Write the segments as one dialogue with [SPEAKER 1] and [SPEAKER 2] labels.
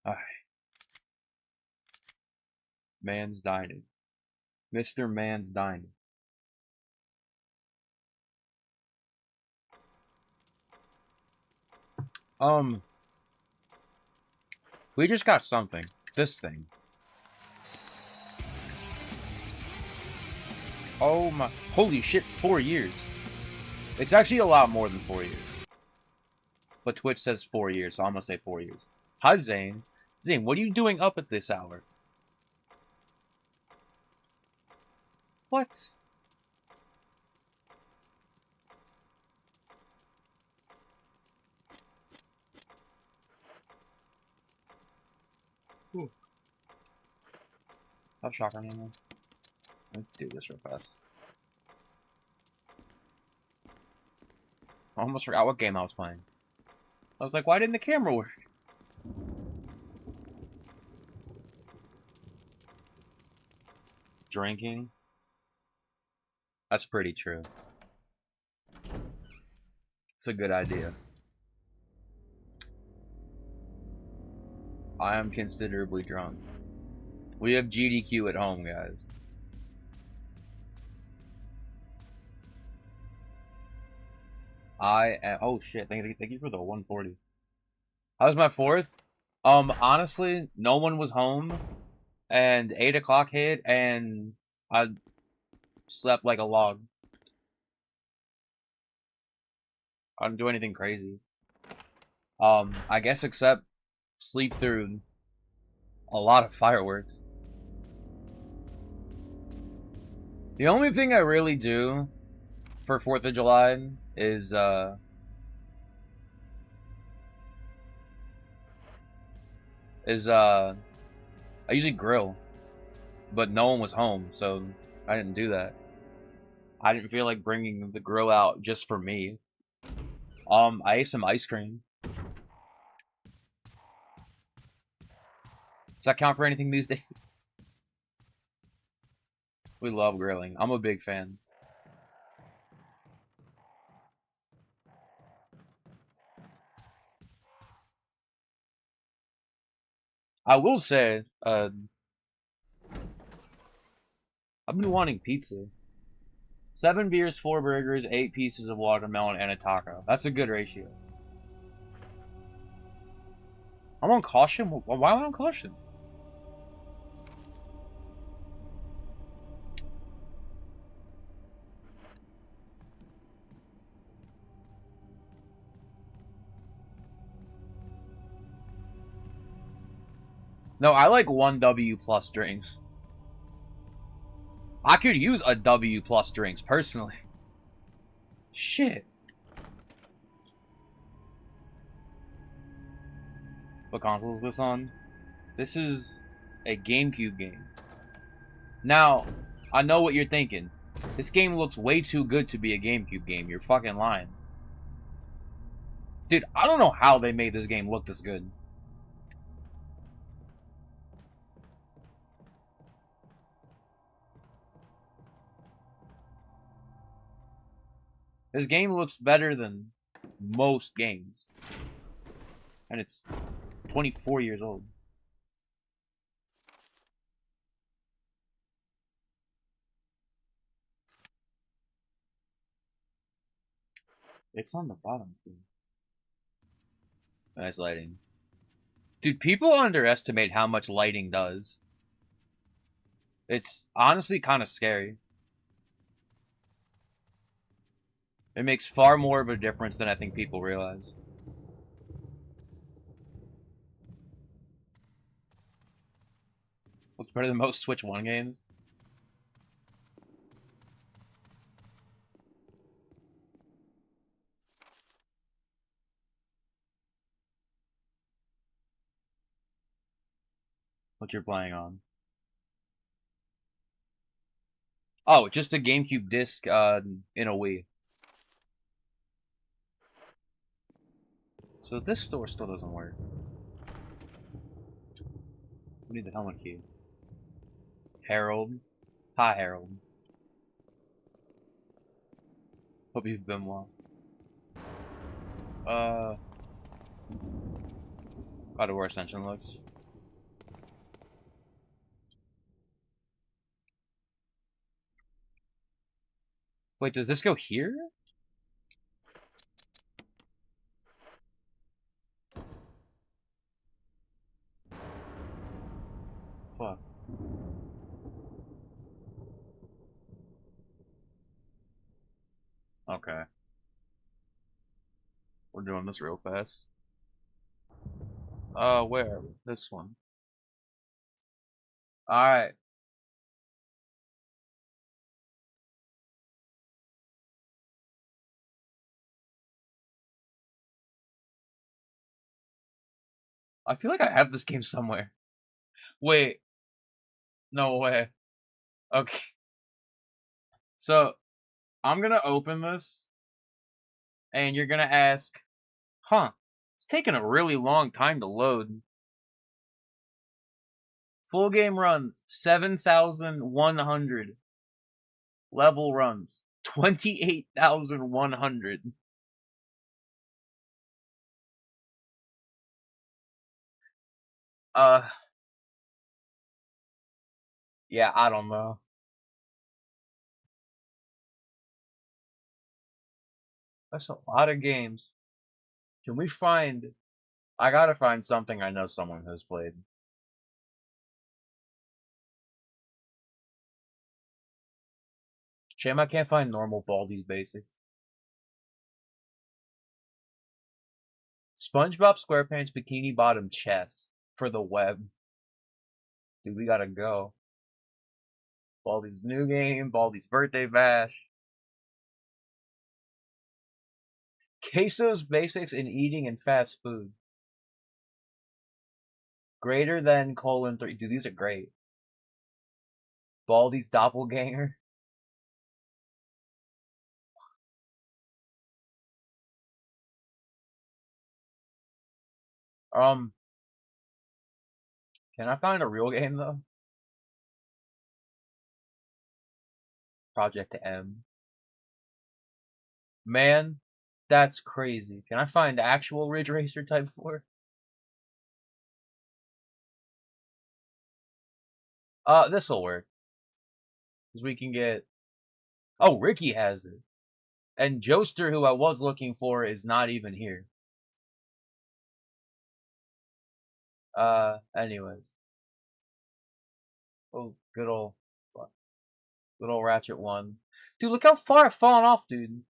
[SPEAKER 1] Alright. Man's Dining. Mr. Man's Dining. We just got something. This thing. Oh my. Holy shit, 4 years. It's actually a lot more than 4 years. But Twitch says 4 years, so I'm gonna say 4 years. Hi, Zane. Zane, what are you doing up at this hour? What? Ooh. Have shotgun ammo. Let's do this real fast. I almost forgot what game I was playing. I was like, why didn't the camera work? Drinking? That's pretty true. It's a good idea. I am considerably drunk. We have GDQ at home, guys. I am. Oh shit! Thank you for the 140. How was my fourth? Honestly, no one was home, and 8 o'clock hit, and I slept like a log. I didn't do anything crazy. I guess except sleep through a lot of fireworks. The only thing I really do for 4th of July is I usually grill, but no one was home, so I didn't do that. I didn't feel like bringing the grill out just for me. I ate some ice cream. Does that count for anything these days? We love grilling. I'm a big fan. I will say, I've been wanting pizza. 7 beers, 4 burgers, 8 pieces of watermelon, and a taco. That's a good ratio. I'm on caution? Why am I on caution? No, I like 1W plus drinks. I could use a W plus drinks, personally. Shit. What console is this on? This is a GameCube game. Now, I know what you're thinking. This game looks way too good to be a GameCube game. You're fucking lying. Dude, I don't know how they made this game look this good. This game looks better than most games. And it's 24 years old. It's on the bottom, too. Nice lighting. Dude, people underestimate how much lighting does. It's honestly kind of scary. It makes far more of a difference than I think people realize. Looks better than most Switch 1 games. What you're playing on. Oh, just a GameCube disc in a Wii. So this store still doesn't work. We need the helmet key. Harold. Hi, Harold. Hope you've been well. God of War Ascension looks. Wait, does this go here? Fuck. Okay. We're doing this real fast. Where are we? This one. Alright. I feel like I have this game somewhere. Wait. No way. Okay. So, I'm gonna open this, and you're gonna ask, huh, it's taking a really long time to load. Full game runs, 7,100. Level runs, 28,100. Uh, yeah, I don't know. That's a lot of games. Can we find... I gotta find something I know someone has played. Shame I can't find normal Baldi's Basics. SpongeBob SquarePants Bikini Bottom Chess for the web. Dude, we gotta go. Baldi's new game, Baldi's Birthday Bash. Queso's Basics in Eating and Fast Food. Greater than :3. Dude, these are great. Baldi's Doppelganger. Can I find a real game though? Project M. Man, that's crazy. Can I find actual Ridge Racer Type 4? This'll work. Because we can get... Oh, Ricky has it. And Joester, who I was looking for, is not even here. Anyways. Oh, good old Ratchet 1. Dude, look how far I've fallen off, dude.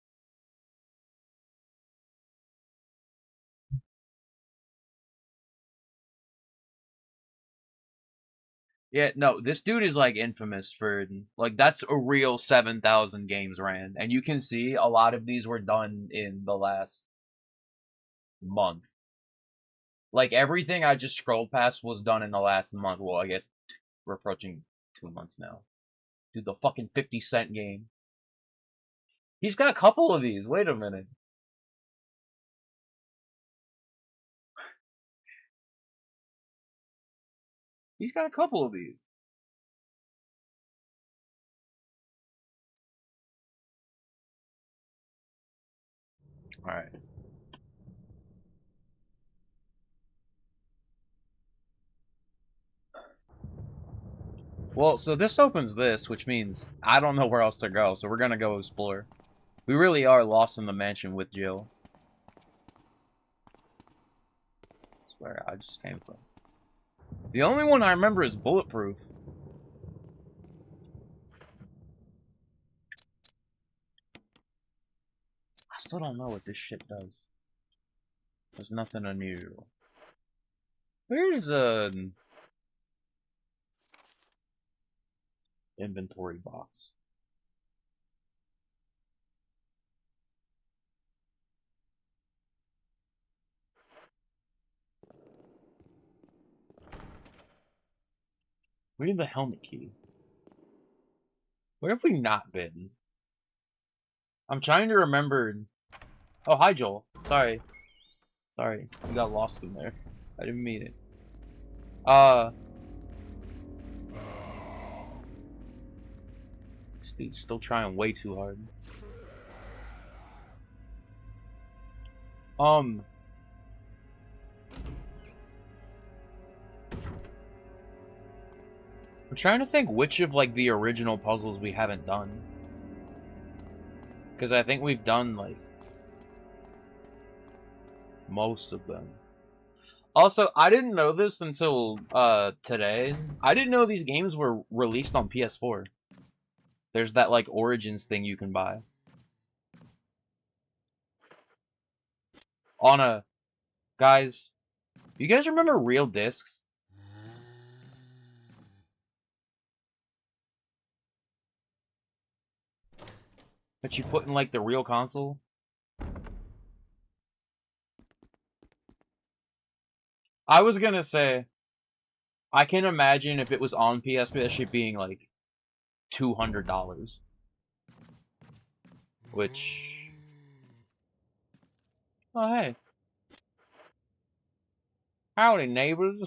[SPEAKER 1] Yeah, no, this dude is like infamous for like that's a real 7,000 games ran, and you can see a lot of these were done in the last month. Like everything I just scrolled past was done in the last month. Well, I guess we're approaching 2 months now. Dude, the fucking 50 Cent game. He's got a couple of these. Wait a minute. He's got a couple of these. Alright. Well, so this opens this, which means I don't know where else to go, so we're gonna go explore. We really are lost in the mansion with Jill. That's where I just came from. The only one I remember is Bulletproof. I still don't know what this shit does. There's nothing unusual. Where's inventory box? We need the helmet key. Where have we not been? I'm trying to remember. Oh, hi, Joel. Sorry. Sorry. We got lost in there. I didn't mean it. This dude's still trying way too hard. I'm trying to think which of, like, the original puzzles we haven't done. Because I think we've done, like, most of them. Also, I didn't know this until today. I didn't know these games were released on PS4. There's that, like, Origins thing you can buy. On a... Guys, you guys remember real discs? That you put in, like, the real console? I was gonna say, I can imagine if it was on PSP, that shit being, like, $200. Which... Oh, hey. Howdy, neighbors.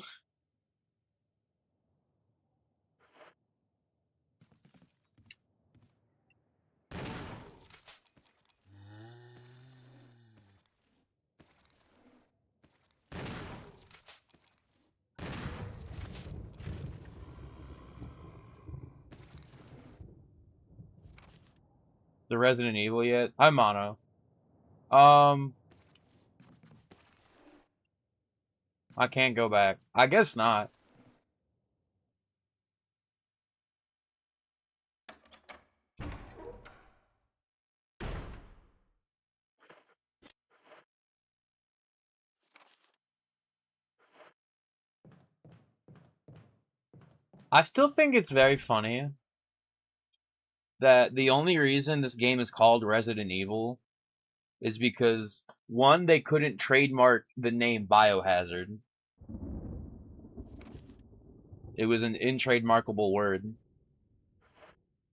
[SPEAKER 1] The Resident Evil yet? Hi, Mono. I can't go back. I guess not. I still think it's very funny that the only reason this game is called Resident Evil is because, one, they couldn't trademark the name Biohazard. It was an intrademarkable word.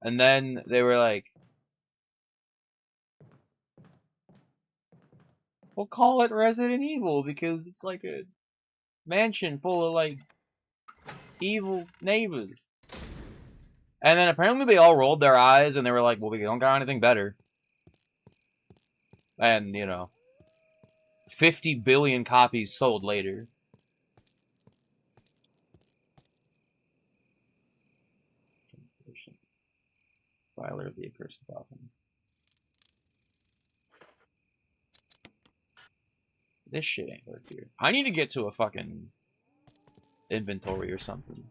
[SPEAKER 1] And then they were like, we'll call it Resident Evil because it's like a mansion full of, like, evil neighbors. And then apparently they all rolled their eyes and they were like, well, we don't got anything better. And, you know, 50 billion copies sold later. Filer of the accursed Falcon. This shit ain't worth here. I need to get to a fucking inventory or something.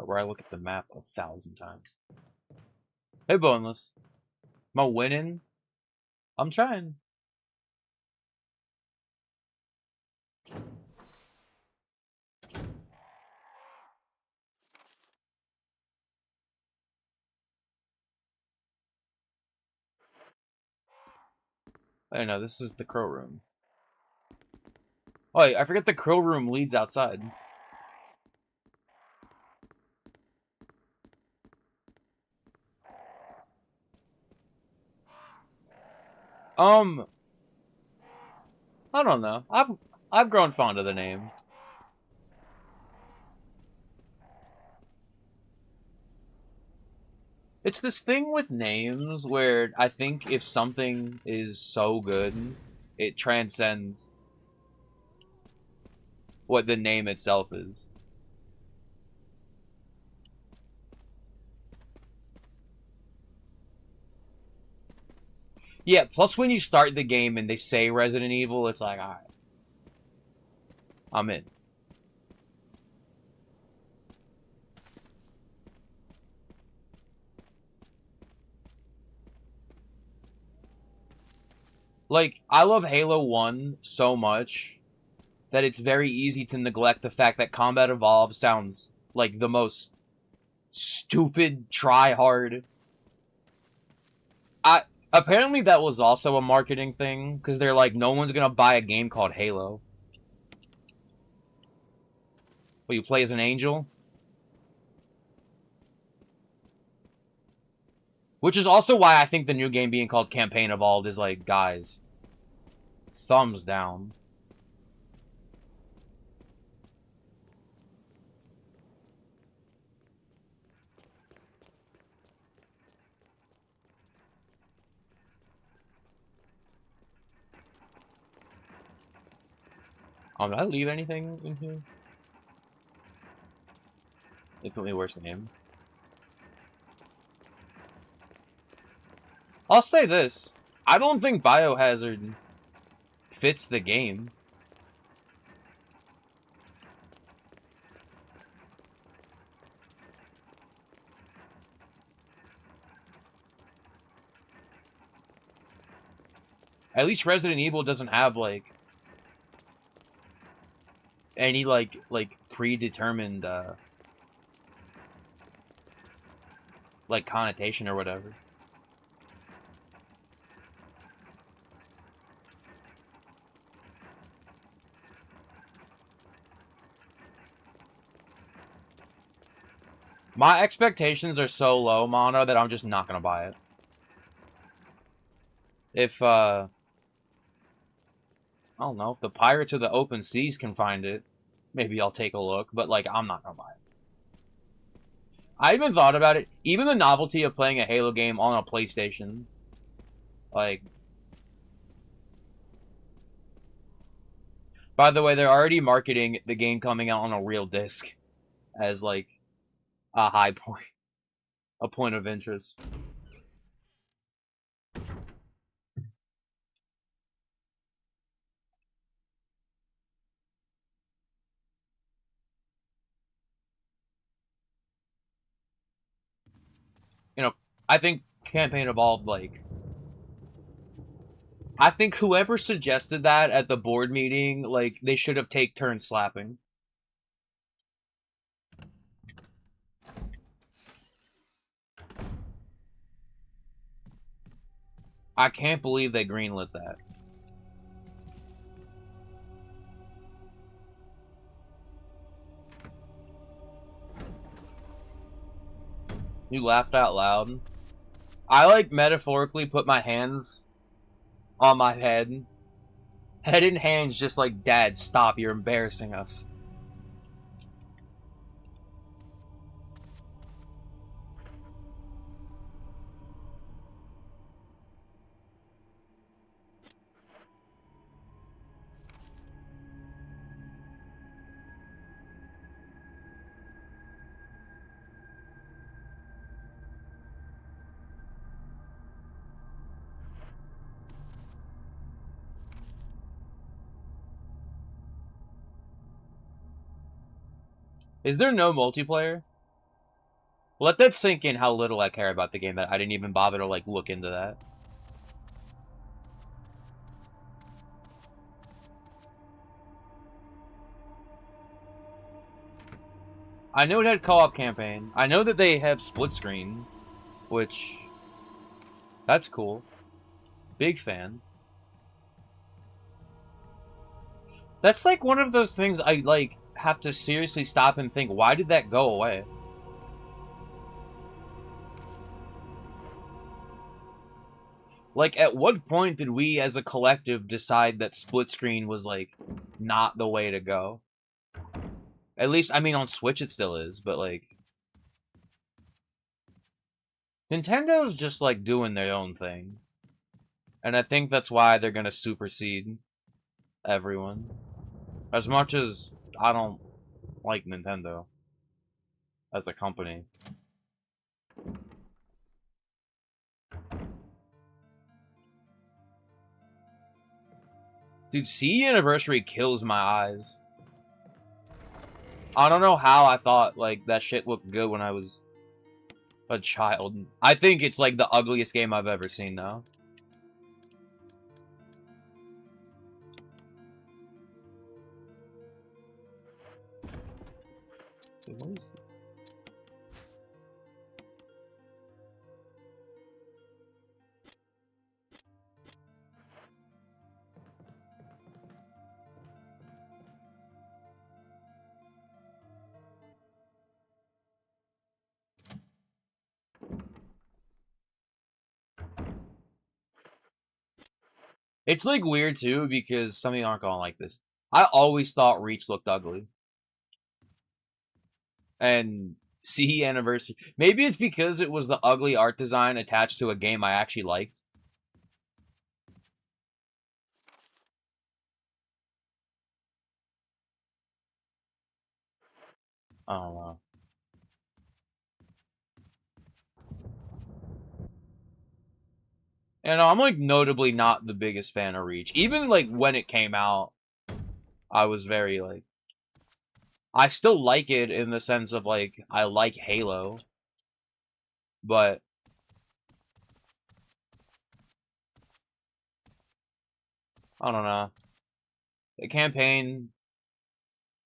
[SPEAKER 1] Where I look at the map 1,000 times. Hey, Boneless. Am I winning? I'm trying. I know, this is the crow room. Oh, wait, I forget the crow room leads outside. I don't know. I've grown fond of the name. It's this thing with names where I think if something is so good, it transcends what the name itself is. Yeah, plus when you start the game and they say Resident Evil, it's like, alright. I'm in. Like, I love Halo 1 so much that it's very easy to neglect the fact that Combat Evolved sounds like the most stupid try-hard. Apparently that was also a marketing thing, because they're like, no one's gonna buy a game called Halo. But you play as an angel? Which is also why I think the new game being called Campaign Evolved is like, guys, thumbs down. Did I leave anything in here? Infinitely worse name. I'll say this. I don't think Biohazard fits the game. At least Resident Evil doesn't have, like, any, like predetermined, like, connotation or whatever. My expectations are so low, Mono, that I'm just not gonna buy it. If, I don't know, if the Pirates of the Open Seas can find it, maybe I'll take a look, but, like, I'm not gonna buy it. I even thought about it. Even the novelty of playing a Halo game on a PlayStation, like... By the way, they're already marketing the game coming out on a real disc as, like, a high point. A point of interest. You know, I think Campaign Evolved, like... I think whoever suggested that at the board meeting, like, they should have take turns slapping. I can't believe they greenlit that. You laughed out loud. I, like, metaphorically put my hands on my head. Head in hands, just like, Dad, stop, you're embarrassing us. Is there no multiplayer? Let that sink in how little I care about the game that I didn't even bother to, like, look into that. I know it had co-op campaign. I know that they have split screen, which... That's cool. Big fan. That's, like, one of those things I, like, have to seriously stop and think, why did that go away? Like, at what point did we as a collective decide that split screen was, like, not the way to go? At least, I mean, on Switch it still is, but, like... Nintendo's just, like, doing their own thing. And I think that's why they're gonna supersede everyone. As much as I don't like Nintendo as a company. Dude, C Anniversary kills my eyes. I don't know how I thought, like, that shit looked good when I was a child. I think it's, like, the ugliest game I've ever seen, though. What is it? It's, like, weird, too, because some of you aren't gonna like this. I always thought Reach looked ugly. And C Anniversary... Maybe it's because it was the ugly art design attached to a game I actually liked. I don't know. And I'm like notably not the biggest fan of Reach. Even like when it came out, I was very like I still like it in the sense of like I like Halo, but I don't know. The campaign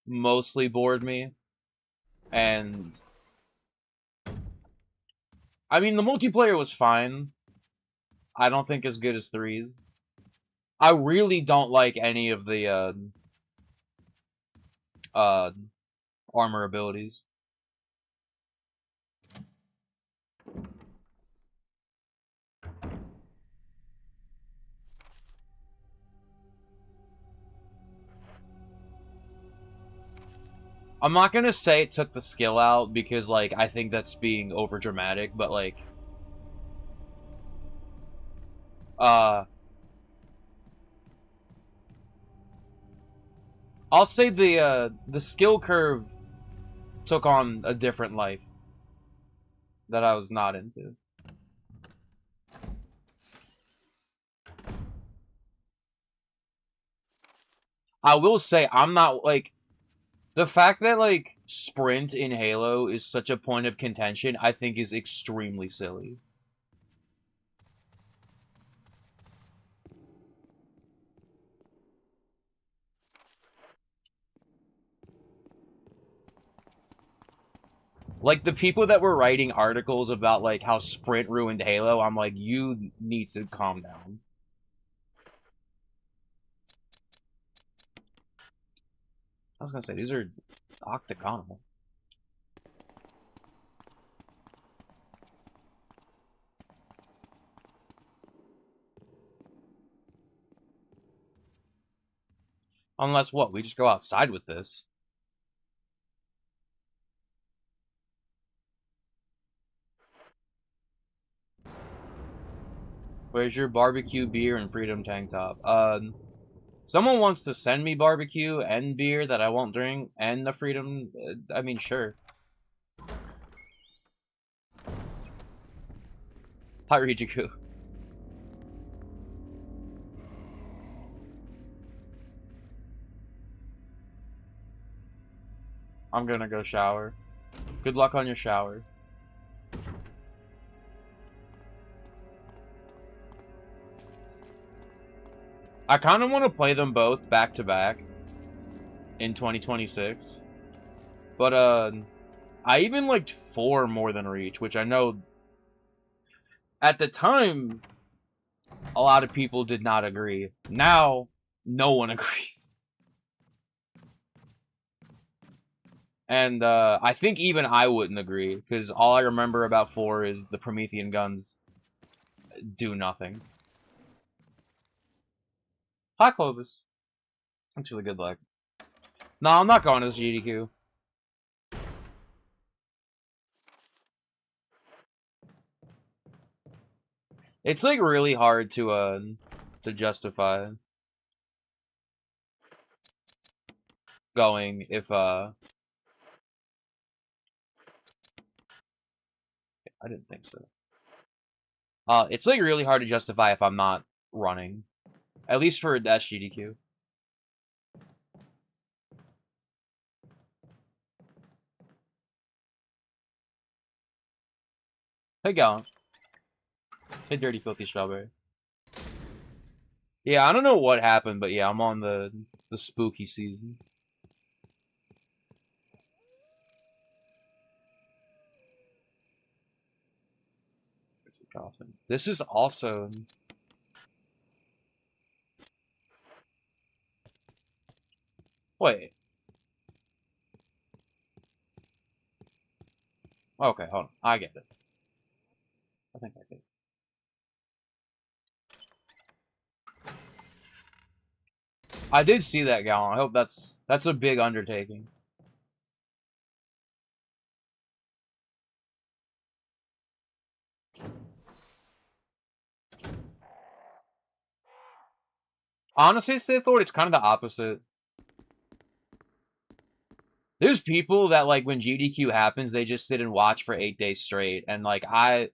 [SPEAKER 1] mostly bored me, and I mean the multiplayer was fine. I don't think as good as threes. I really don't like any of the uh armor abilities. I'm not gonna say it took the skill out because like I think that's being over dramatic, but like uh I'll say the skill curve took on a different life that I was not into. I will say I'm not like the fact that like sprint in Halo is such a point of contention, I think is extremely silly. Like the people that were writing articles about like how sprint ruined Halo, I'm like, you need to calm down. I was gonna say these are octagonal. Unless what, we just go outside with this. Where's your barbecue beer and freedom tank top? Someone wants to send me barbecue and beer that I won't drink and the freedom. I mean, sure. Hi, Rijiku. I'm gonna go shower. Good luck on your shower. I kind of want to play them both back to back in 2026. But, I even liked 4 more than Reach, which I know at the time a lot of people did not agree. Now, no one agrees. And I think even I wouldn't agree, because all I remember about 4 is the Promethean guns do nothing. Hi, Clovis. That's really good luck. No, I'm not going to this GDQ. It's like really hard to justify going if I didn't think so. It's like really hard to justify if I'm not running, at least for SGDQ. Hey, Gallon. Hey, Dirty Filthy Strawberry. Yeah, I don't know what happened, but yeah, I'm on the spooky season. This is also... Wait. Okay, hold on. I get it. I think I get it. I did see that, Gallon. I hope that's a big undertaking. Honestly, Sith Lord, it's kind of the opposite. There's people that, like, when GDQ happens, they just sit and watch for 8 days straight, and, like, I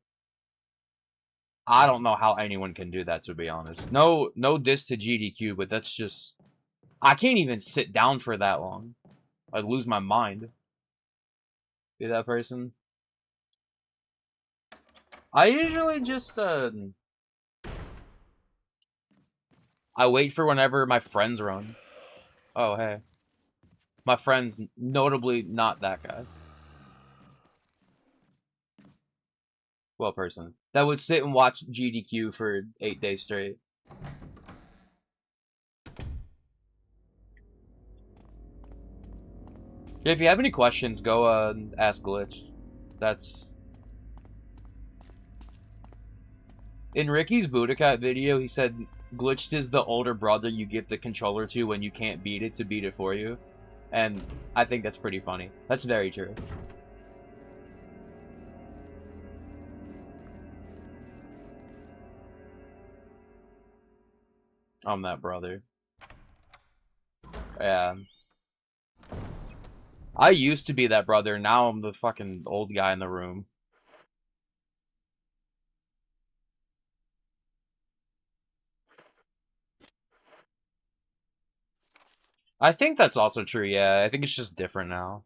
[SPEAKER 1] don't know how anyone can do that, to be honest. No diss to GDQ, but that's just... I can't even sit down for that long. I'd lose my mind. Be that person. I usually just, I wait for whenever my friends run. Oh, hey. My friend's notably not that guy. Well, person. That would sit and watch GDQ for 8 days straight. Yeah, if you have any questions, go ask Glitch. That's... In Ricky's Budokai video, he said Glitched is the older brother you give the controller to when you can't beat it to beat it for you. And I think that's pretty funny. That's very true. I'm that brother. Yeah. I used to be that brother, now I'm the fucking old guy in the room. I think that's also true, yeah. I think it's just different now.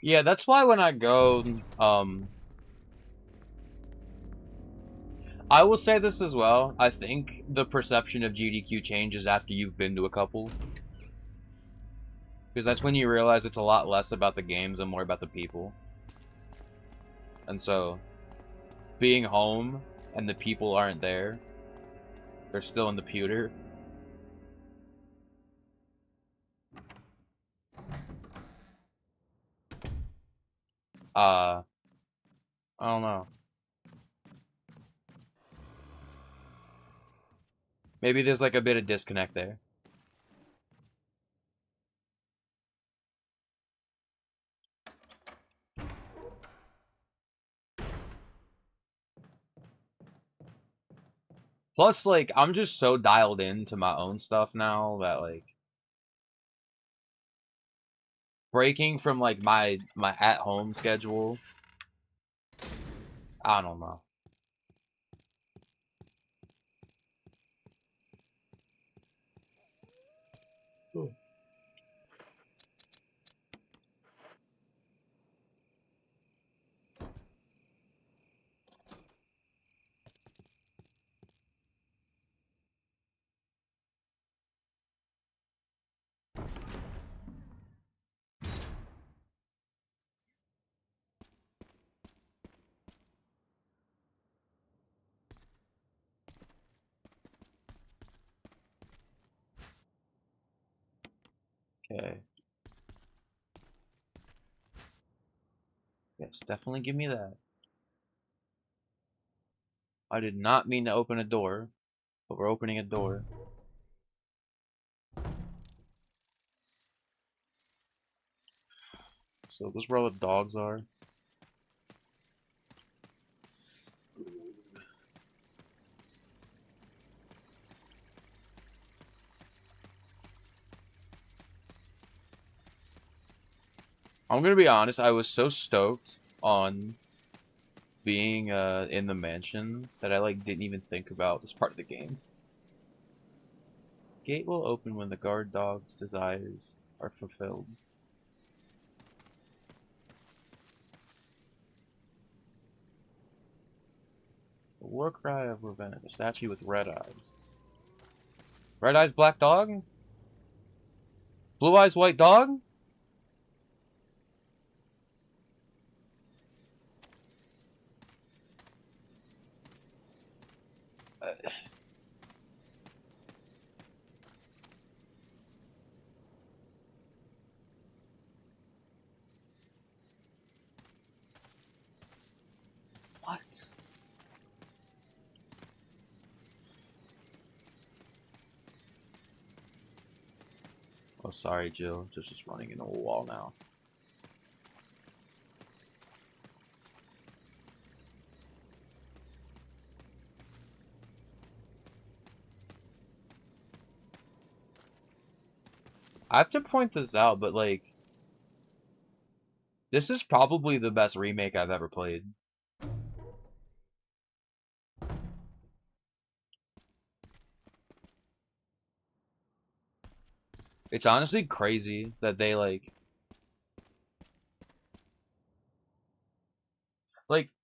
[SPEAKER 1] Yeah, that's why when I go, I will say this as well. I think the perception of GDQ changes after you've been to a couple. Because that's when you realize it's a lot less about the games and more about the people. And so, being home and the people aren't there, they're still in the pewter. I don't know. Maybe there's like a bit of disconnect there. Plus, like, I'm just so dialed into my own stuff now that, like, breaking from, like, my at-home schedule, I don't know. Okay. Yes, definitely give me that. I did not mean to open a door, but we're opening a door. So this is where all the dogs are. I'm gonna be honest, I was so stoked on being in the mansion that I like didn't even think about this part of the game. Gate will open when the guard dog's desires are fulfilled. The war cry of revenge. A statue with red eyes. Red eyes, black dog? Blue eyes, white dog? What? Oh, sorry, Jill. Just running into a wall now. I have to point this out, but like, this is probably the best remake I've ever played. It's honestly crazy that they like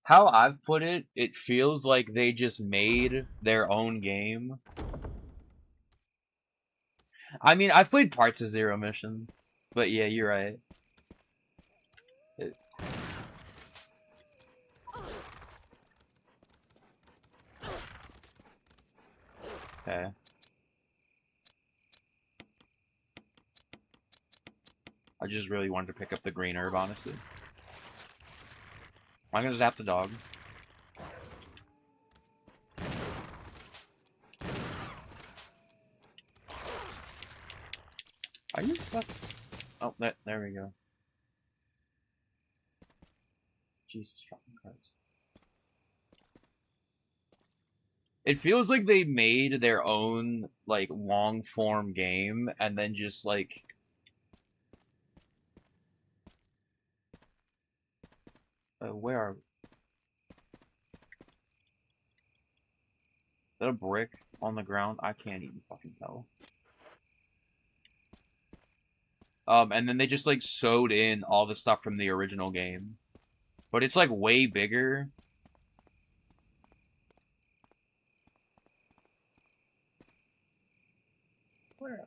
[SPEAKER 1] how I've put it, it feels like they just made their own game. I mean, I've played parts of Zero Mission, but yeah, you're right. Okay. I just really wanted to pick up the green herb, honestly. I'm gonna zap the dog. Are you fuck? Oh, there we go. Jesus fucking Christ. It feels like they made their own, like, long-form game, and then just, like... where are we? Is that a brick on the ground? I can't even fucking tell. And then they just, like, sewed in all the stuff from the original game. But it's, like, way bigger. Where am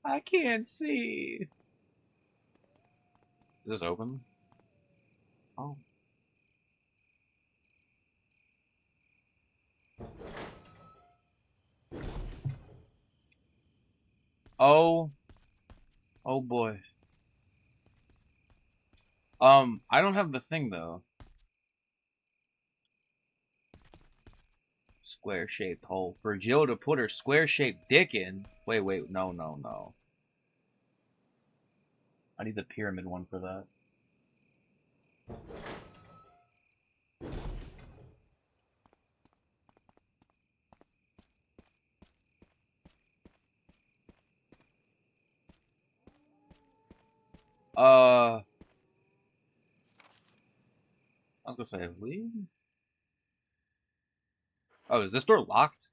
[SPEAKER 1] I? I can't see. Is this open? Oh. Oh. Oh boy. I don't have the thing though. Square-shaped hole. For Jill to put her square-shaped dick in. Wait, no. I need the pyramid one for that. I was gonna say, have we? Oh, is this door locked?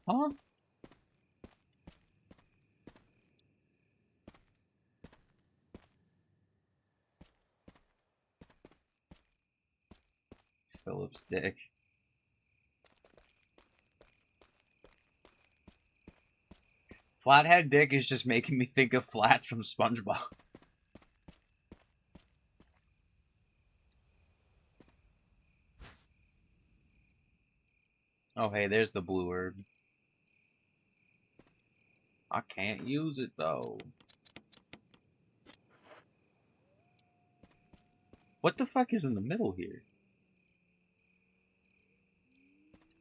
[SPEAKER 1] Huh? Philip's dick. Flathead dick is just making me think of Flats from SpongeBob. Oh, hey, there's the blue herb. I can't use it, though. What the fuck is in the middle here?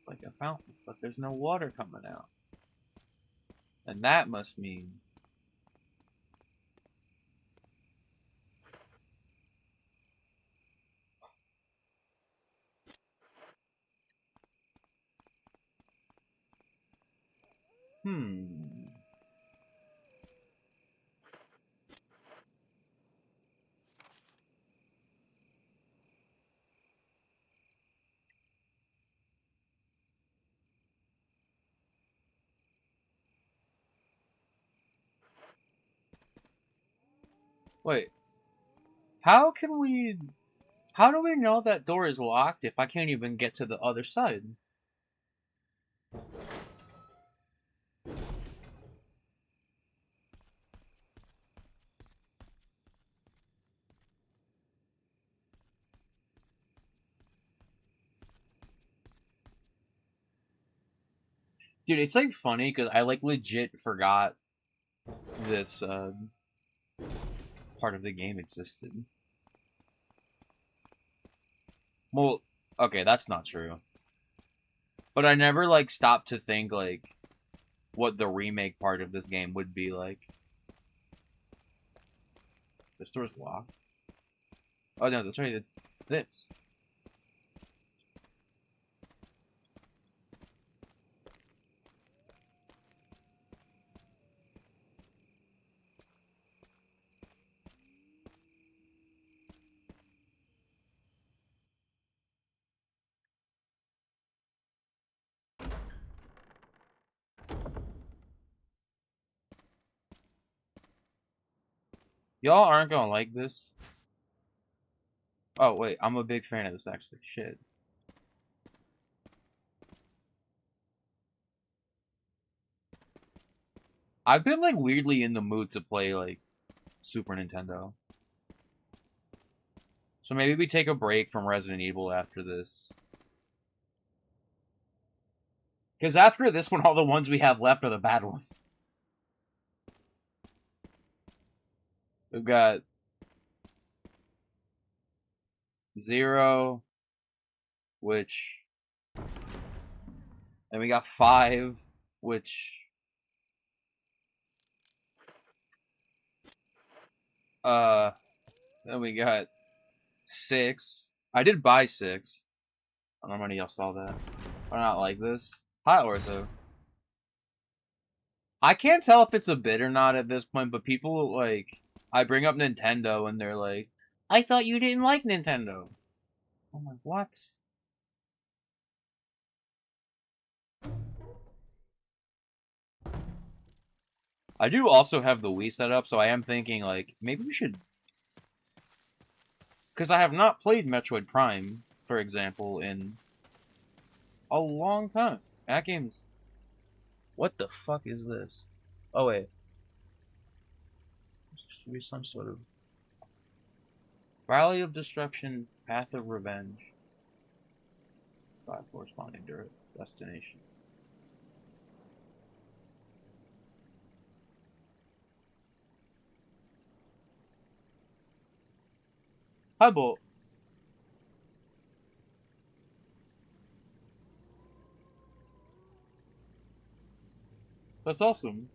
[SPEAKER 1] Like a fountain, but there's no water coming out. And that must mean... Hmm... Wait. How can we... How do we know that door is locked if I can't even get to the other side? Dude, it's like funny because I like legit forgot this part of the game existed. Well, okay, that's not true. But I never like stopped to think like what the remake part of this game would be like. This door's locked. Oh no, that's right. It's this. Y'all aren't gonna like this. Oh wait, I'm a big fan of this actually. Shit. I've been like weirdly in the mood to play like Super Nintendo. So maybe we take a break from Resident Evil after this. Because after this one, all the ones we have left are the bad ones. We've got 0, which... And we got 5, which... Then we got 6. I did buy 6. I don't know how many of y'all saw that. I not like this. Hi, Ortho. I can't tell if it's a bit or not at this point, but people, like... I bring up Nintendo, and they're like, I thought you didn't like Nintendo. I'm like, what? I do also have the Wii set up, so I am thinking, like, maybe we should... Because I have not played Metroid Prime, for example, in a long time. That game's... What the fuck is this? Oh, wait. There should be some sort of... Valley of Destruction, Path of Revenge. 5 corresponding destination. Hi, Bolt. That's awesome.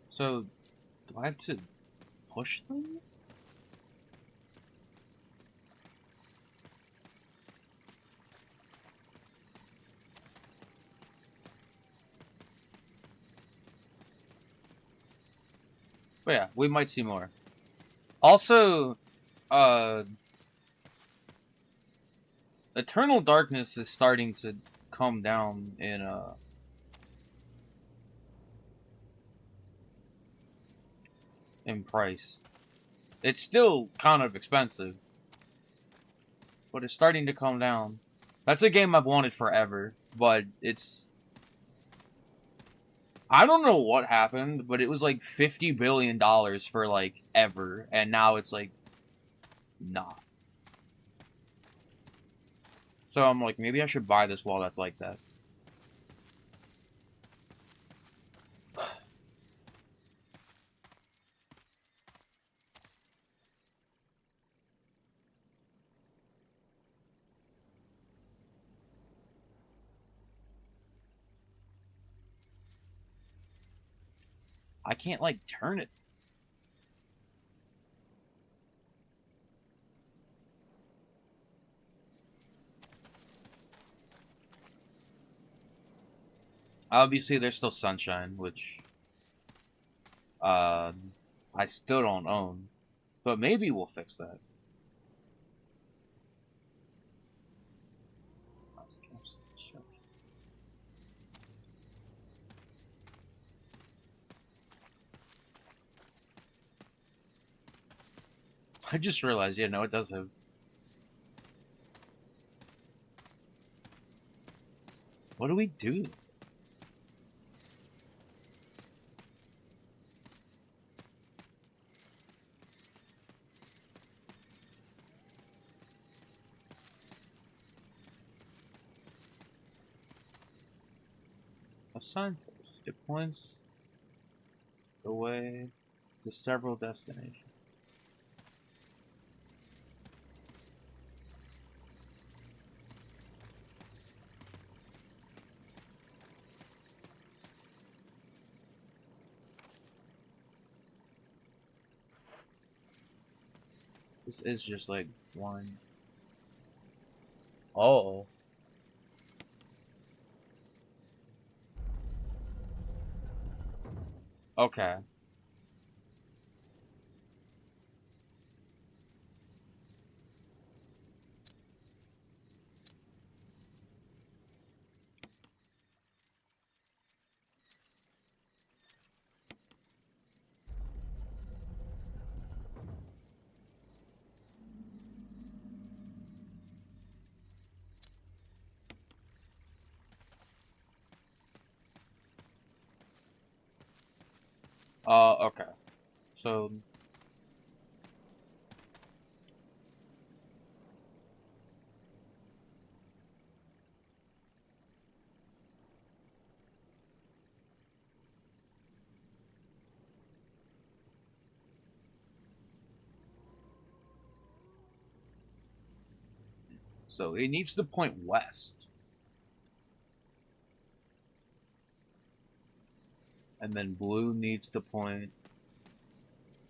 [SPEAKER 1] So, do I have to push them? But yeah, we might see more. Also, Eternal Darkness is starting to come down in price. It's still kind of expensive, but it's starting to come down. That's a game I've wanted forever, but it's... I don't know what happened, but it was like $50 billion for like ever, and now it's like not. So I'm like, maybe I should buy this while that's like that. I can't like turn it. Obviously, there's still Sunshine, which uh, I still don't own, but maybe we'll fix that. I just realized, yeah, no, it does have. What do we do? A signpost. It points the way to several destinations. This is just like one. Oh. Okay. Okay. So, so it needs to point west. And then blue needs to point,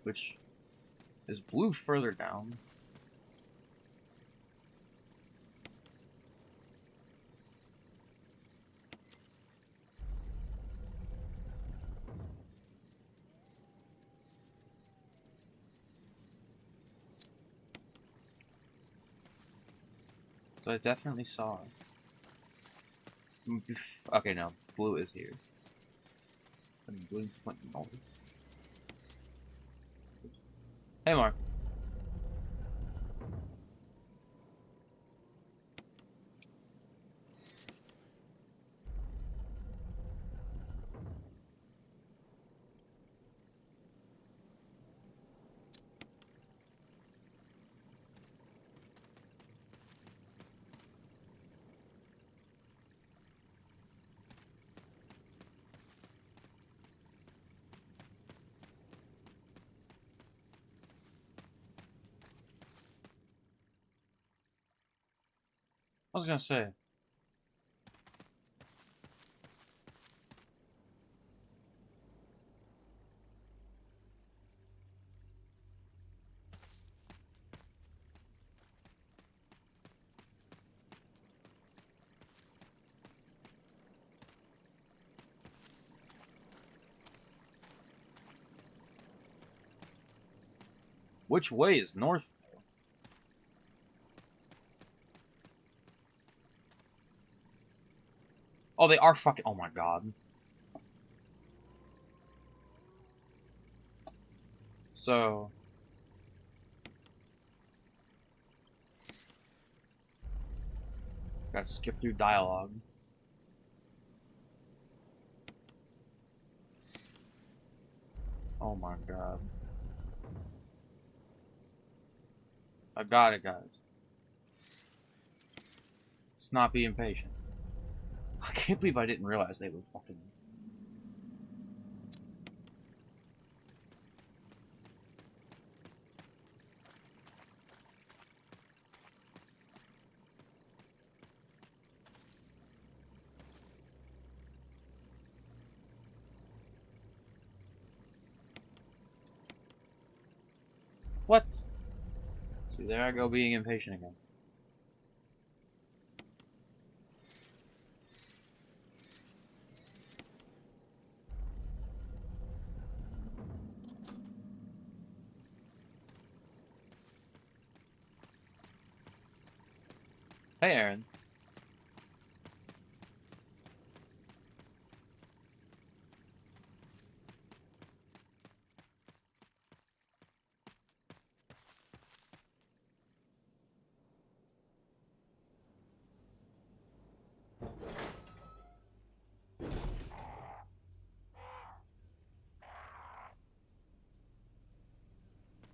[SPEAKER 1] which is blue further down. So I definitely saw it. Okay, no. Blue is here. And blue is pointing north. Hey, Mark. I was gonna say. Which way is north? Oh, they are fucking. Oh my god. So. Gotta skip through dialogue. Oh my god. I got it, guys. Let's not be impatient. I can't believe I didn't realize they were fucking. What? See, there I go being impatient again. Hey, Aaron.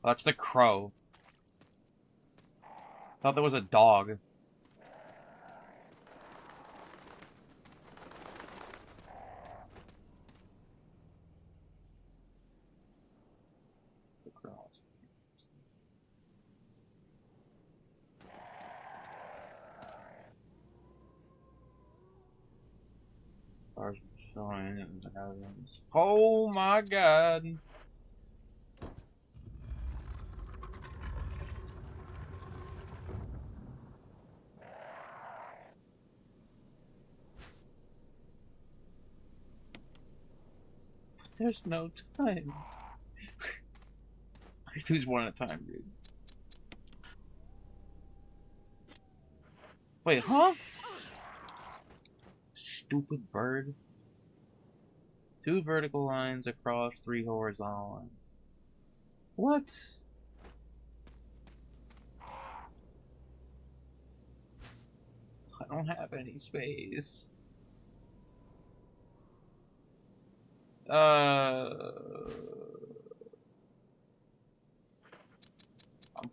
[SPEAKER 1] Oh, that's the crow. I thought there was a dog. Stars shine in the heavens. Oh my god. There's no time. I lose one at a time, dude. Wait, huh? Stupid bird. 2 vertical lines across 3 horizontal lines. What? I don't have any space. I'm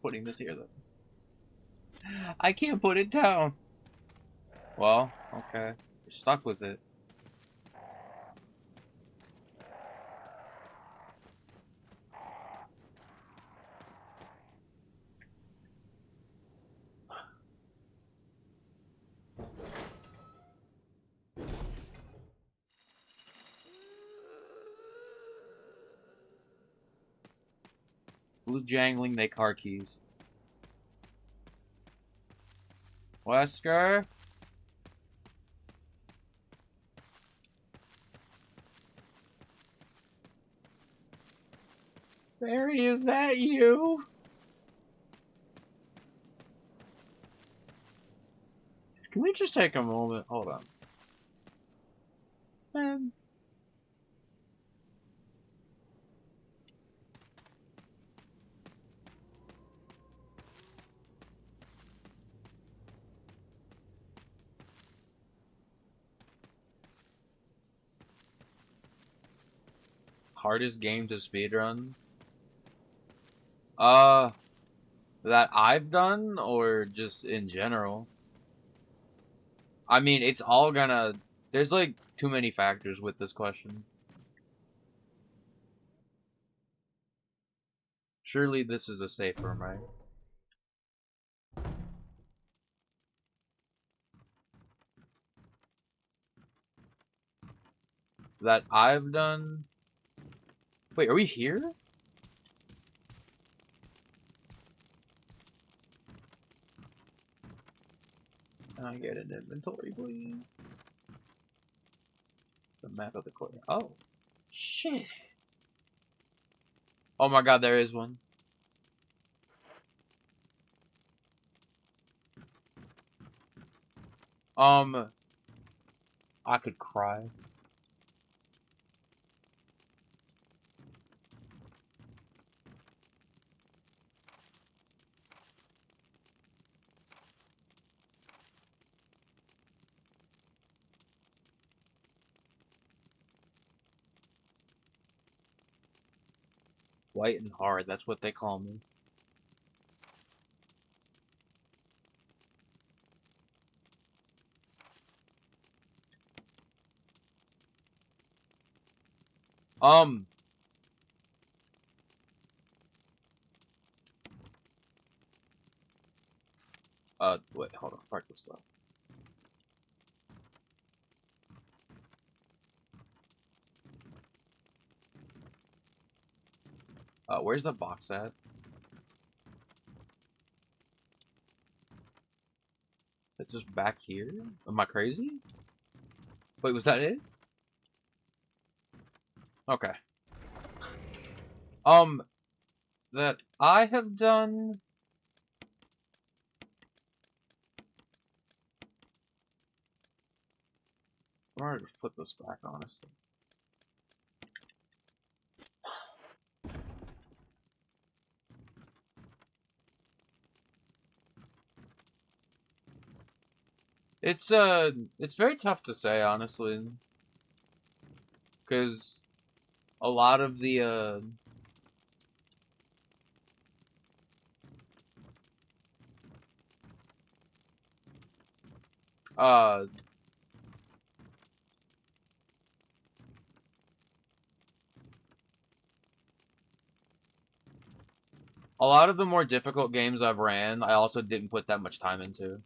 [SPEAKER 1] putting this here, though. I can't put it down. Well, okay. You're stuck with it. Who's jangling their car keys? Wesker? Barry, is that you? Can we just take a moment? Hold on. Man. Hardest game to speedrun? That I've done, or just in general? I mean, it's all gonna... There's, like, too many factors with this question. Surely this is a safe room, right? That I've done... Wait, are we here? Can I get an inventory, please? It's a map of the court. Oh. Shit. Oh my god, there is one. I could cry. White and hard, that's what they call me. Wait, hold on, park this stuff. Where's the box at? It's just back here? Am I crazy? Wait, was that it? Okay. That I have done... I'm gonna just put this back, honestly. It's very tough to say, honestly. Because a lot of the, a lot of the more difficult games I've ran, I also didn't put that much time into.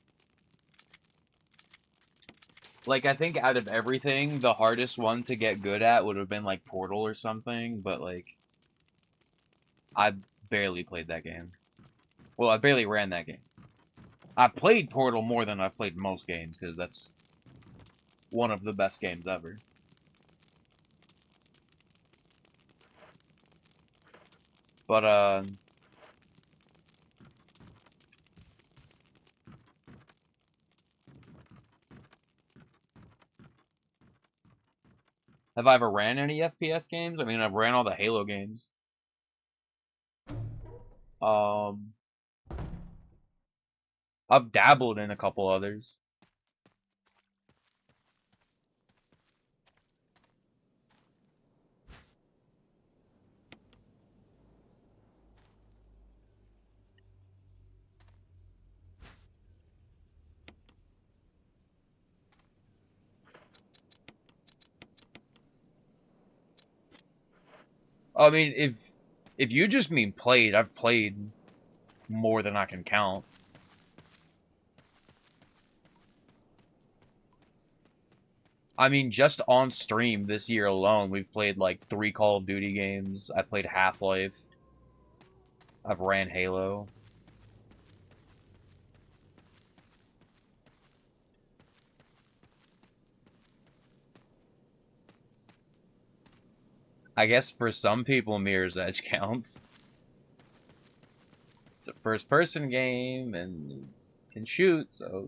[SPEAKER 1] Like, I think out of everything, the hardest one to get good at would have been, like, Portal or something, but, like, I barely played that game. Well, I barely ran that game. I've played Portal more than I've played most games, because that's one of the best games ever. But, have I ever ran any FPS games? I mean, I've ran all the Halo games. Um, I've dabbled in a couple others. I mean, if you just mean played, I've played more than I can count. I mean, just on stream this year alone, we've played like 3 Call of Duty games. I played Half-Life. I've ran Halo. I guess for some people, Mirror's Edge counts. It's a first-person game and can shoot, so...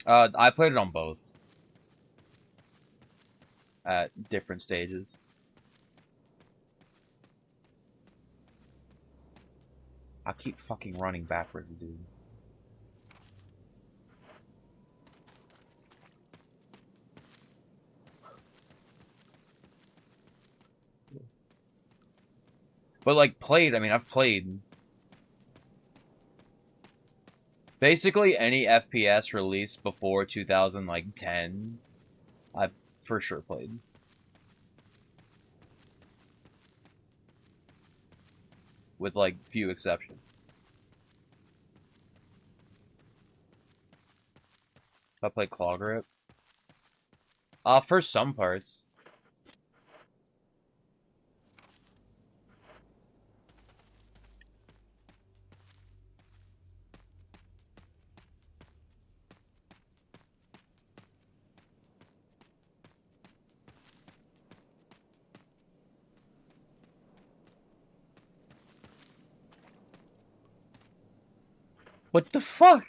[SPEAKER 1] I played it on both. At different stages. I keep fucking running backwards, dude. But, like, played, I mean, I've played... basically any FPS released before 2010, I've for sure played. With, like, few exceptions. I played Claw Grip. For some parts. What the fuck?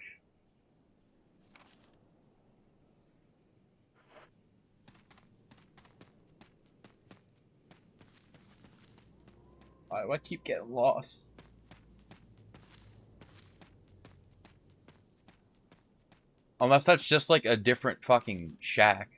[SPEAKER 1] Why do I keep getting lost? Unless that's just like a different fucking shack.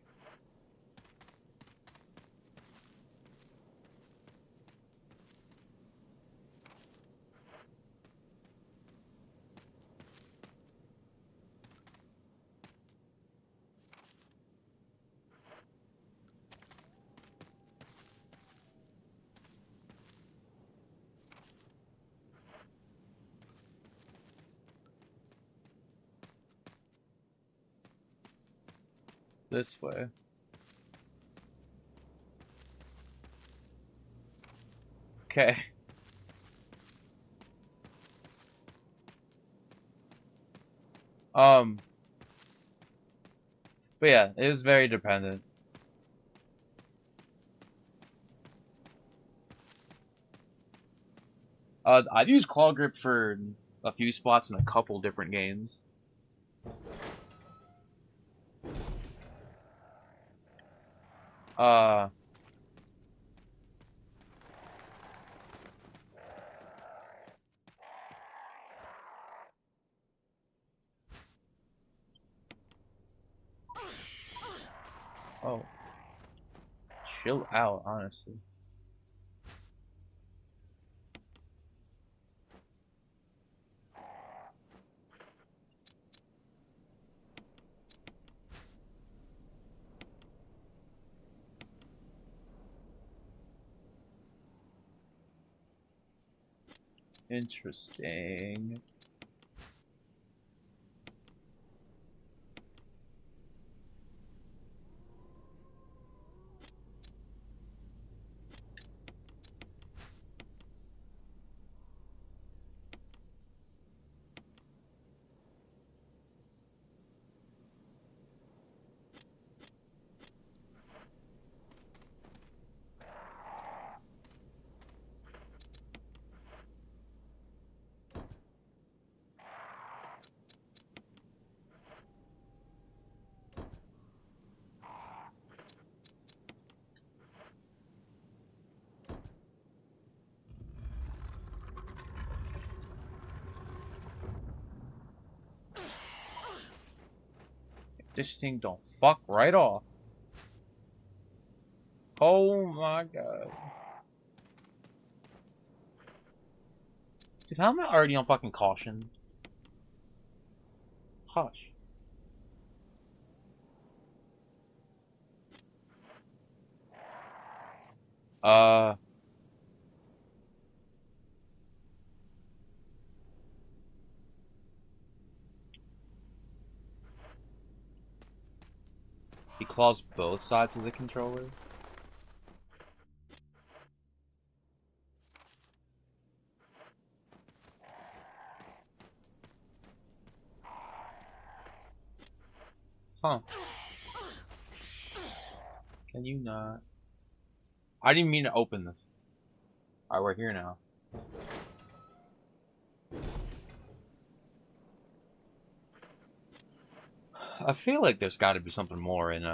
[SPEAKER 1] This way. Okay. But yeah, it was very dependent. I've used Claw Grip for a few spots in a couple different games. Uh, oh. Chill out, honestly. Interesting. This thing don't fuck right off. Oh my god. Dude, how am I already on fucking caution? Hush. Uh... He claws both sides of the controller? Huh. Can you not? I didn't mean to open this. Alright, we're here now. I feel like there's gotta be something more in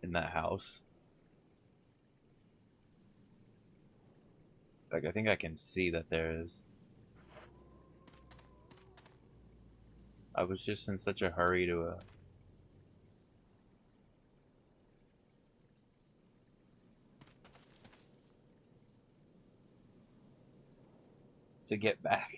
[SPEAKER 1] that house. Like, I think I can see that there is. I was just in such a hurry to get back.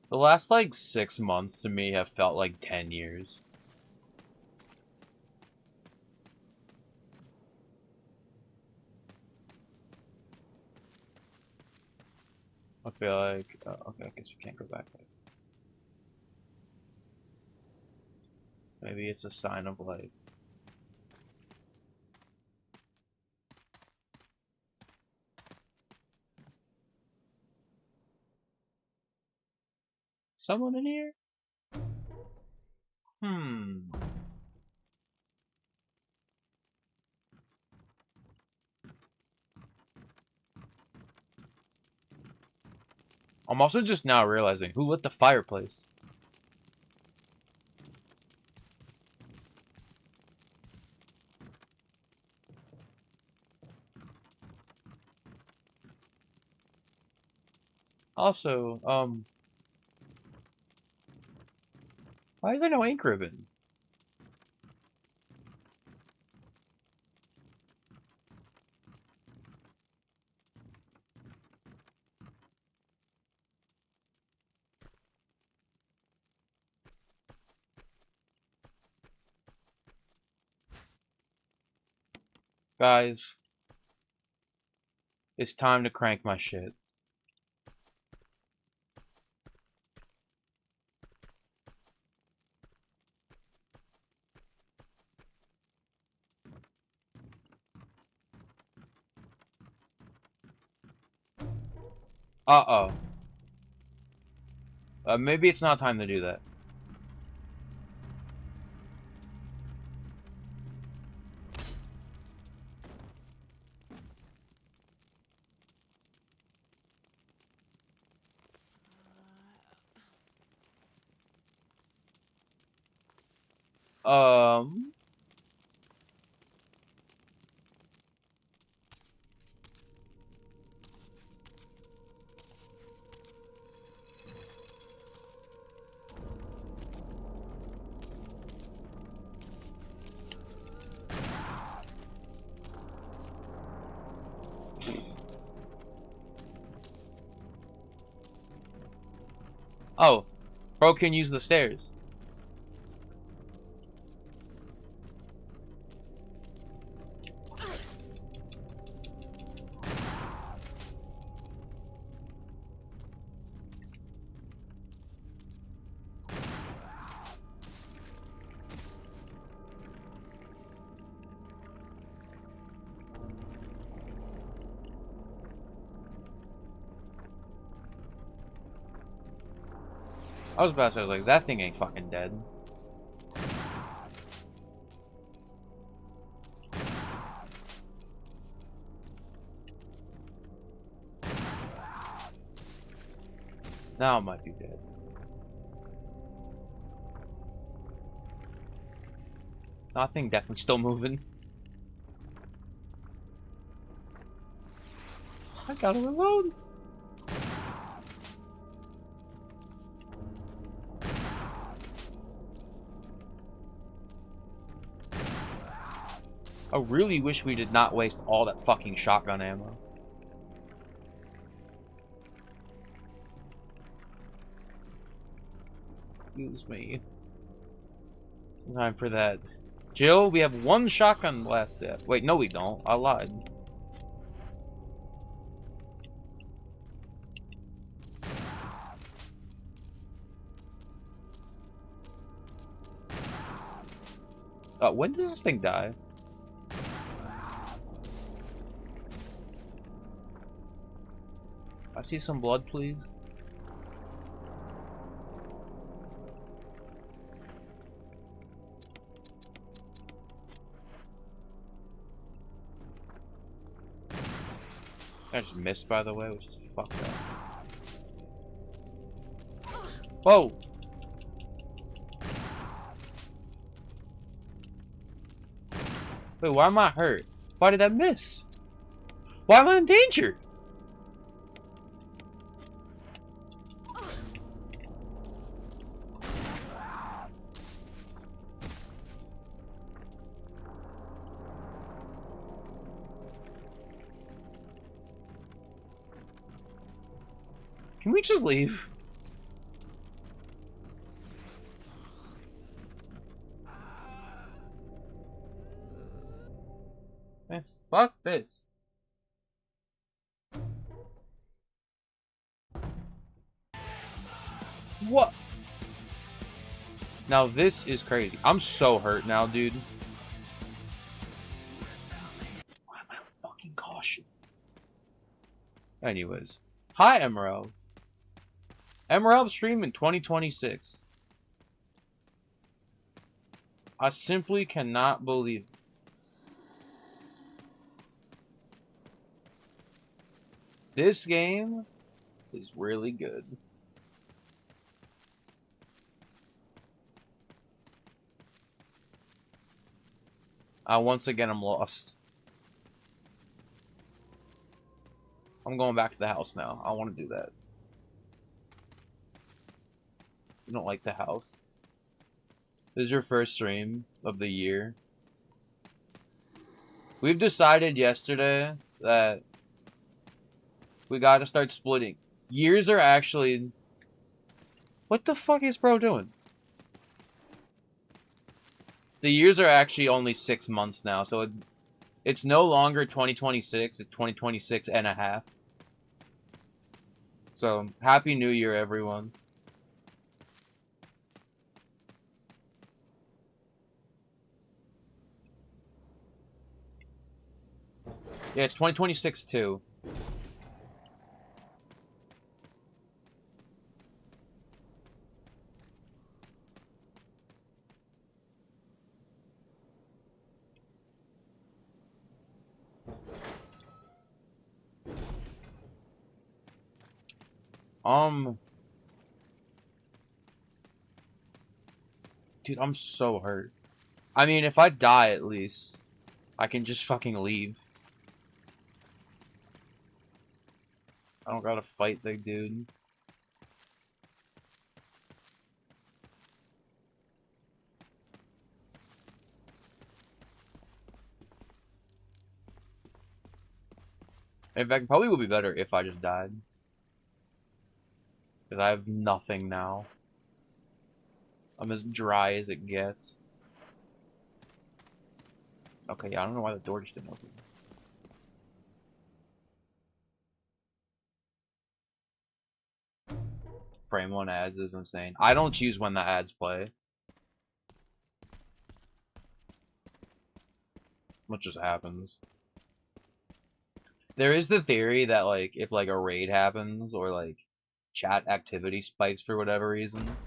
[SPEAKER 1] The last, like, 6 months to me have felt like 10 years. I feel like... okay, I guess we can't go back there. Maybe it's a sign of, like... someone in here? Hmm. I'm also just now realizing who lit the fireplace. Also, why is there no ink ribbon? Guys, it's time to crank my shit. Uh-oh. Maybe it's not time to do that. Um. Oh, bro can use the stairs. I was about to say, like, that thing ain't fucking dead. Now it might be dead. Nothing, definitely still moving. I gotta reload. I really wish we did not waste all that fucking shotgun ammo. Excuse me. It's time for that. Jill, we have one shotgun left. Wait, no we don't. I lied. When does this thing die? I see some blood, please. I just missed, by the way, which is fucked up. Whoa! Wait, why am I hurt? Why did I miss? Why am I in danger? Can we just leave? Man, fuck this. What? Now this is crazy. I'm so hurt now, dude. Why am I fucking caution? Anyways. Hi, Emerald. Emerald stream in 2026. I simply cannot believe it. This game is really good. Once again, I'm lost. I'm going back to the house now. I want to do that. You don't like the house? This is your first stream of the year. We've decided yesterday that we gotta start splitting. Years are actually... What the fuck is bro doing? The years are actually only 6 months now, so it's no longer 2026, it's 2026 and a half. So, Happy New Year, everyone. Yeah, it's 2026 too. Dude, I'm so hurt. I mean, if I die at least, I can just fucking leave. I don't gotta fight the dude. In fact, probably would be better if I just died. Because I have nothing now. I'm as dry as it gets. Okay, yeah, I don't know why the door just didn't open. Frame 1 ads is insane. I don't choose when the ads play. What just happens. There is the theory that, like, if, like, a raid happens or, like, chat activity spikes for whatever reason,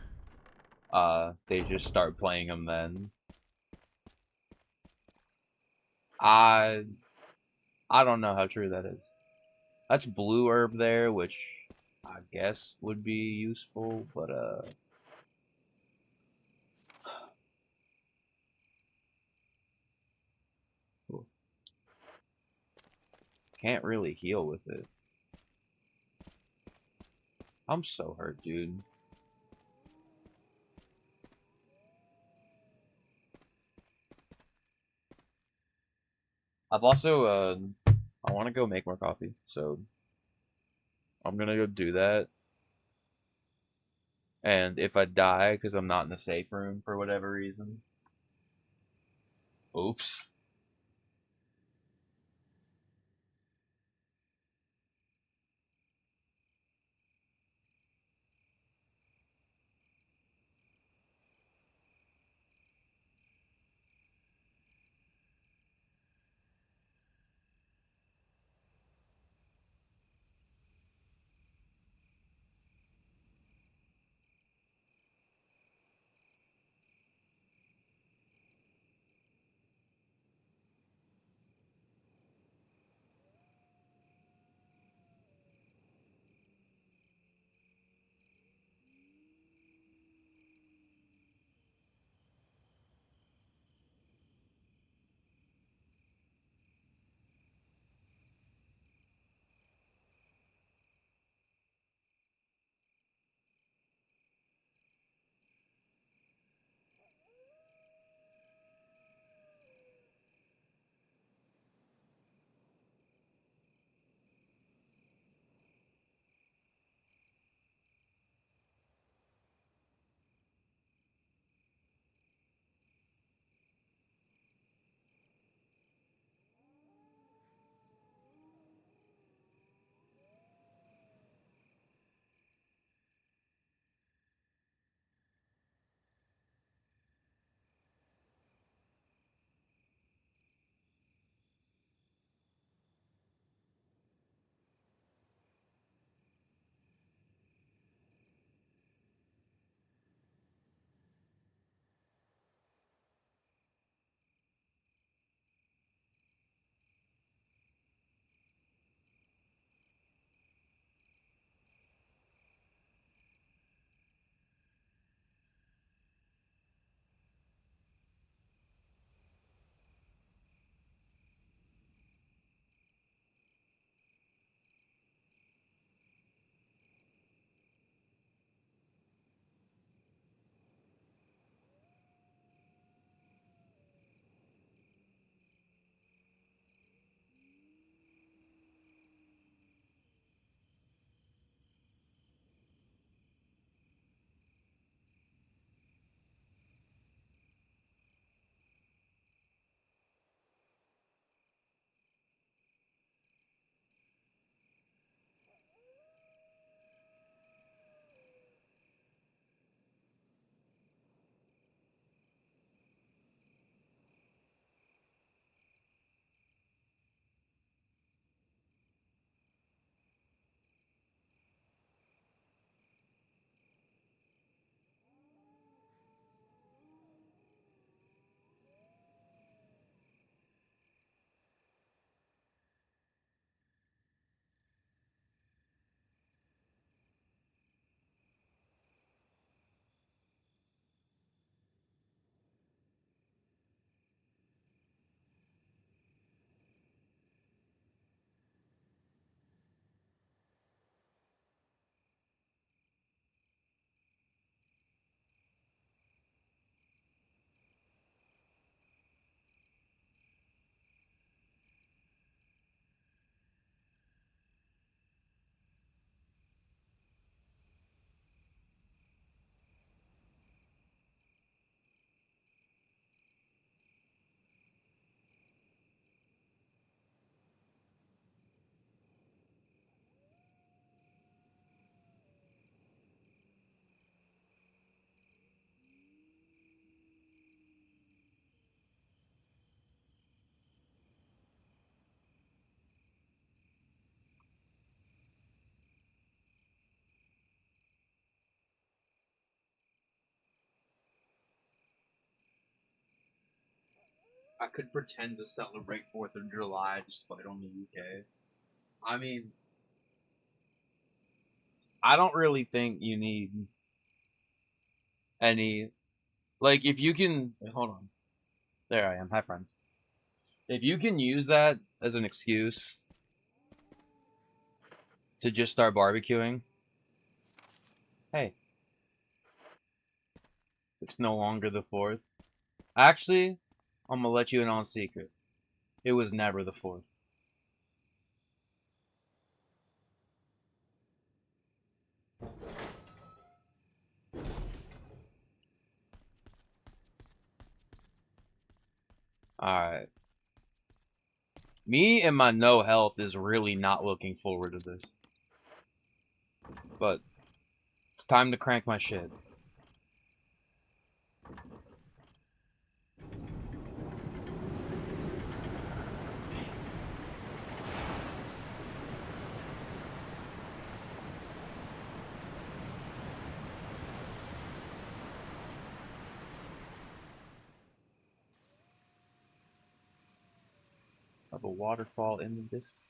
[SPEAKER 1] they just start playing them then. I I don't know how true that is. That's blue herb there, which I guess would be useful, but can't really heal with it. I'm so hurt, dude. I've also I want to go make more coffee, so I'm gonna go do that. And if I die because I'm not in the safe room for whatever reason, oops. I could pretend to celebrate 4th of July despite on the UK. I mean, I don't really think you need any. Like, if you can. Wait, hold on. There I am. Hi, friends. If you can use that as an excuse to just start barbecuing, hey, it's no longer the 4th. Actually, I'm gonna let you in on a secret. It was never the 4th. Alright. Me and my no health is really not looking forward to this. But it's time to crank my shit. Of a waterfall in the distance.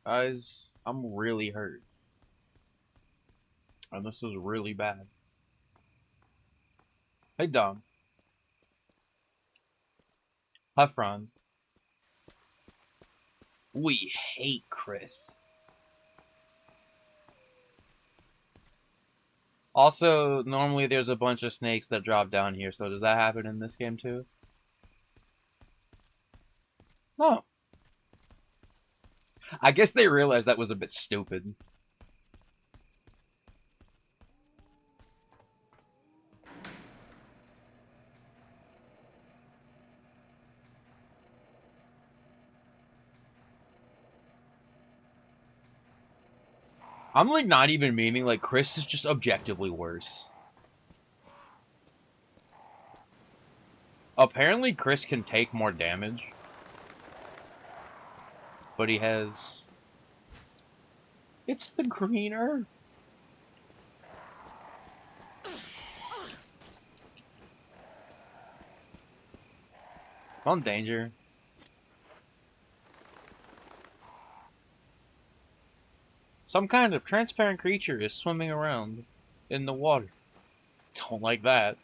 [SPEAKER 1] Guys, I'm really hurt. And this is really bad. Hey, Dom. Hi, Franz. We hate Chris. Also, normally there's a bunch of snakes that drop down here, so does that happen in this game too? No. I guess they realized that was a bit stupid. I'm like not even memeing, like Chris is just objectively worse. Apparently Chris can take more damage. But he has... It's the greener. I'm in danger. Some kind of transparent creature is swimming around in the water. Don't like that.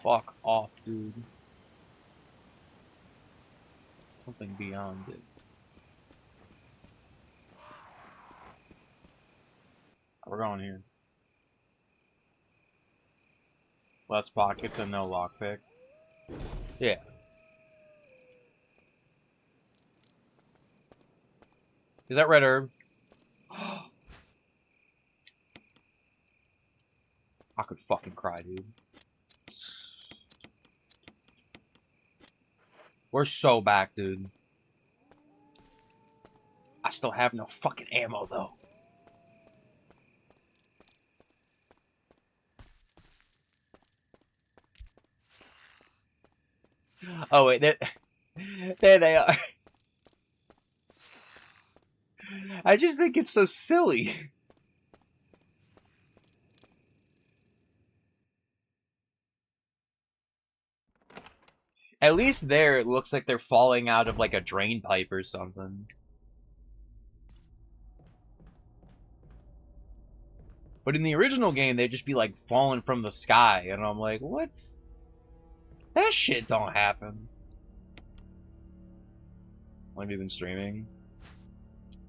[SPEAKER 1] Fuck off, dude. Something beyond it. We're going here. Less pockets and no lockpick. Yeah. Is that red herb? I could fucking cry, dude. We're so back, dude. I still have no fucking ammo, though. Oh, wait. There they are. I just think it's so silly. At least there, it looks like they're falling out of, like, a drain pipe or something. But in the original game, they'd just be, like, falling from the sky. And I'm like, what? That shit don't happen. When have you been streaming?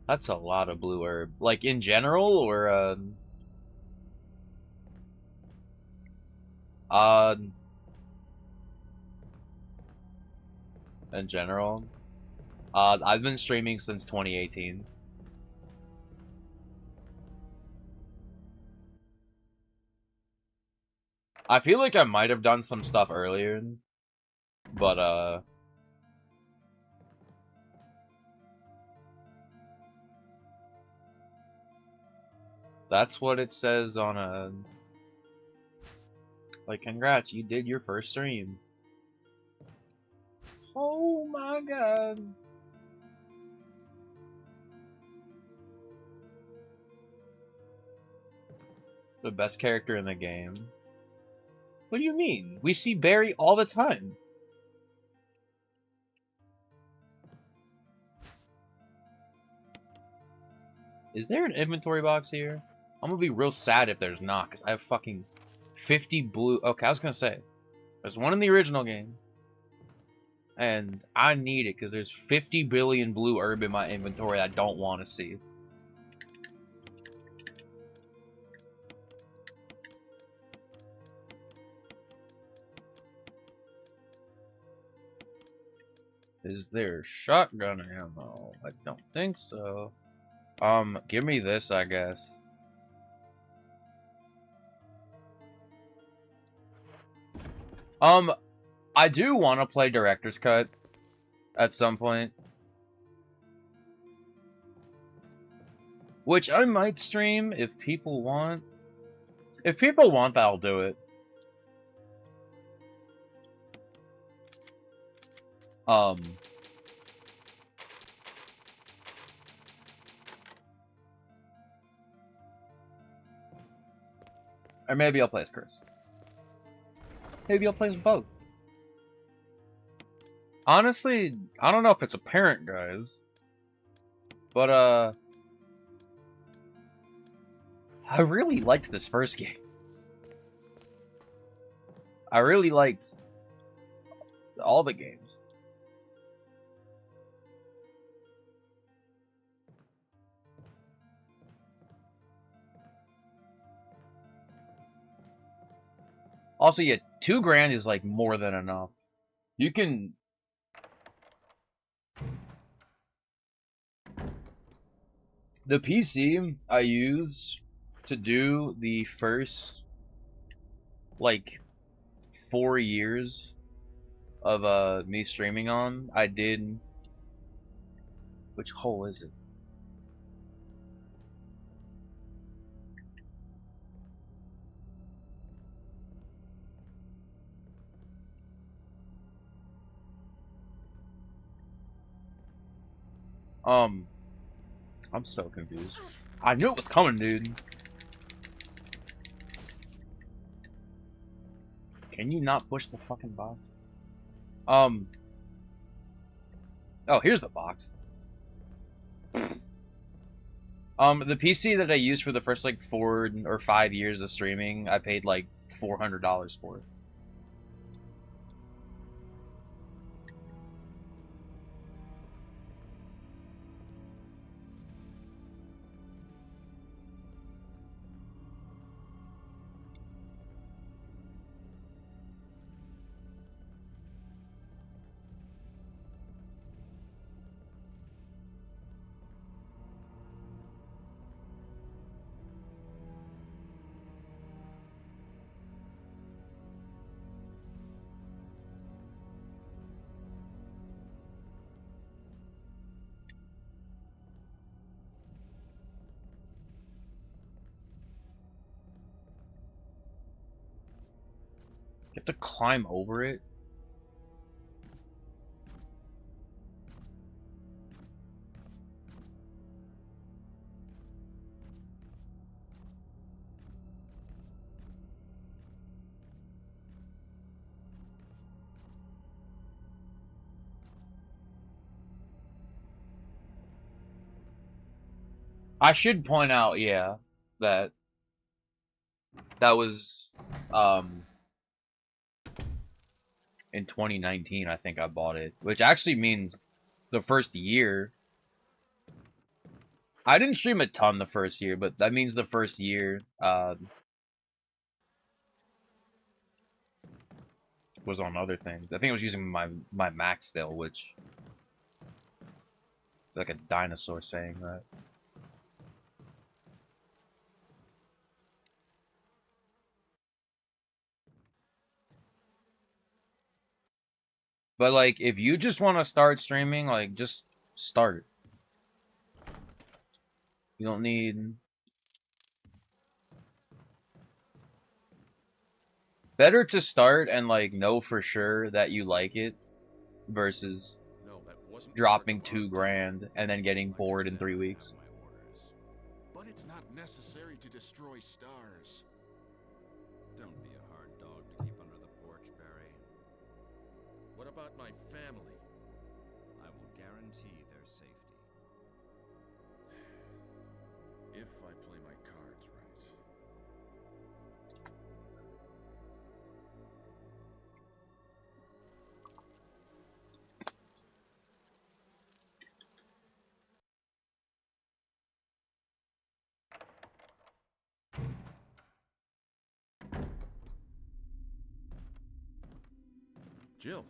[SPEAKER 1] That's a lot of blue herb. Like, in general, or, in general? I've been streaming since 2018. I feel like I might have done some stuff earlier, but, that's what it says on Like, congrats, you did your first stream. Oh my god. The best character in the game. What do you mean? We see Barry all the time. Is there an inventory box here? I'm gonna be real sad if there's not, because I have fucking 50 blue... Okay, I was gonna say. There's one in the original game. And I need it, because there's 50 billion blue herb in my inventory I don't want to see. Is there shotgun ammo? I don't think so. Give me this, I guess. I do want to play Director's Cut at some point. Which I might stream if people want. If people want that, I'll do it. Or maybe I'll play as Chris. Maybe I'll play as both. Honestly, I don't know if it's apparent, guys. But, I really liked this first game. I really liked all the games. Also, yeah, $2,000 is like more than enough. You can... The PC I used to do the first, like, 4 years of me streaming on, I did... Which hole is it? I'm so confused. I knew it was coming, dude. Can you not push the fucking box? Oh, here's the box. The PC that I used for the first, like, 4 or 5 years of streaming, I paid, like, $400 for it. You have to climb over it? I should point out, yeah, that was, in 2019, I think I bought it. Which actually means the first year. I didn't stream a ton the first year, but that means the first year, was on other things. I think I was using my Mac still, which... like a dinosaur saying that. But, like, if you just want to start streaming, like, just start. You don't need... Better to start and like know for sure that you like it versus
[SPEAKER 2] No, that wasn't part
[SPEAKER 1] dropping
[SPEAKER 2] of our deal.
[SPEAKER 1] $2,000 and then getting
[SPEAKER 2] Like I
[SPEAKER 1] bored in
[SPEAKER 2] said,
[SPEAKER 1] 3
[SPEAKER 2] I have
[SPEAKER 1] weeks.
[SPEAKER 2] my orders. But it's not necessary to destroy stars.
[SPEAKER 3] Don't be a hard dog to keep under the porch, Barry.
[SPEAKER 2] What about my family?
[SPEAKER 3] I will guarantee their safety.
[SPEAKER 2] If I play my cards right. Jill.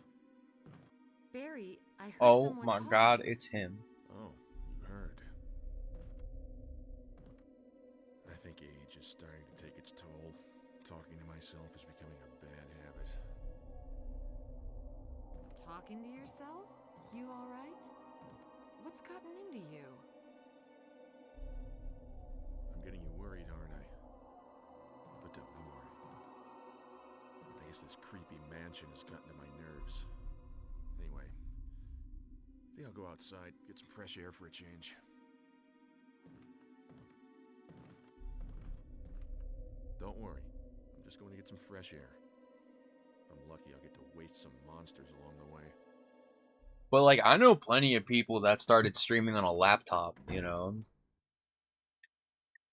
[SPEAKER 4] Barry, I heard
[SPEAKER 1] Oh
[SPEAKER 4] someone
[SPEAKER 1] my
[SPEAKER 4] talking.
[SPEAKER 1] god, it's him.
[SPEAKER 2] Oh, you heard. I think age is starting to take its toll. Talking to myself is becoming a bad habit.
[SPEAKER 4] Talking to yourself? You alright? What's gotten into you?
[SPEAKER 2] I'm getting you worried, aren't I? But don't, I'm alright. I guess this creepy mansion has gotten to my nerves. Anyway, I think I'll go outside, get some fresh air for a change. Don't worry, I'm just going to get some fresh air. If I'm lucky, I'll get to waste some monsters along the way.
[SPEAKER 1] But like, I know plenty of people that started streaming on a laptop, you know?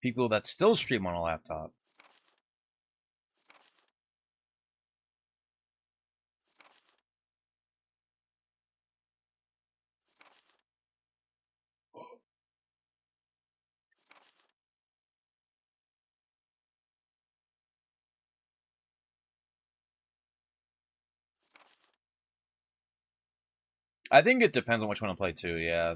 [SPEAKER 1] People that still stream on a laptop. I think it depends on which one to play too, yeah.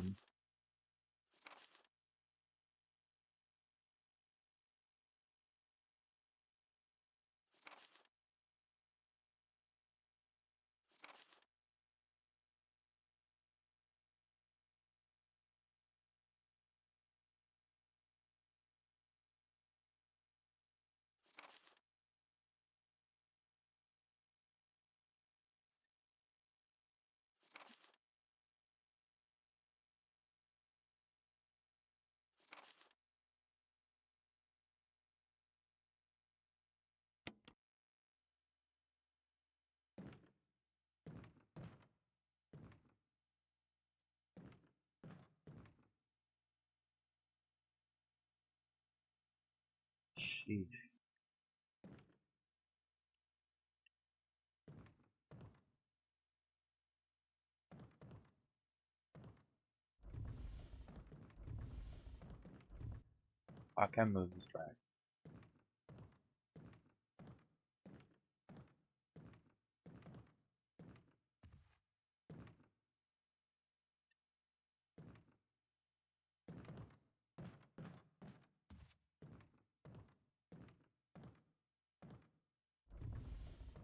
[SPEAKER 1] Sheesh. I can move this back.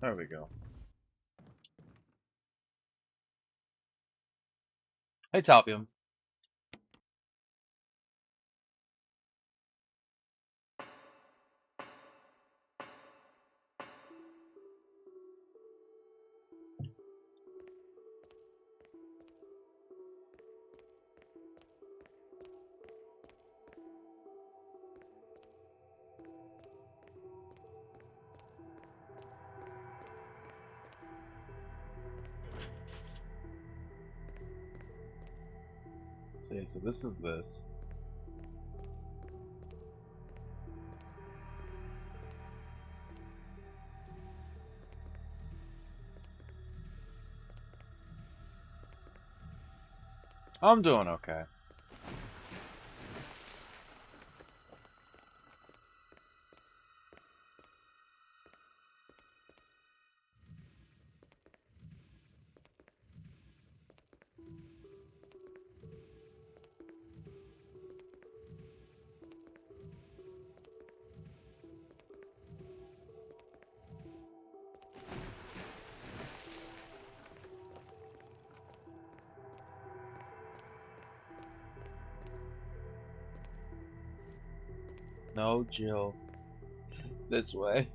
[SPEAKER 1] There we go. Hey, Topium. See, so this is this. I'm doing okay. No, Jill. This way.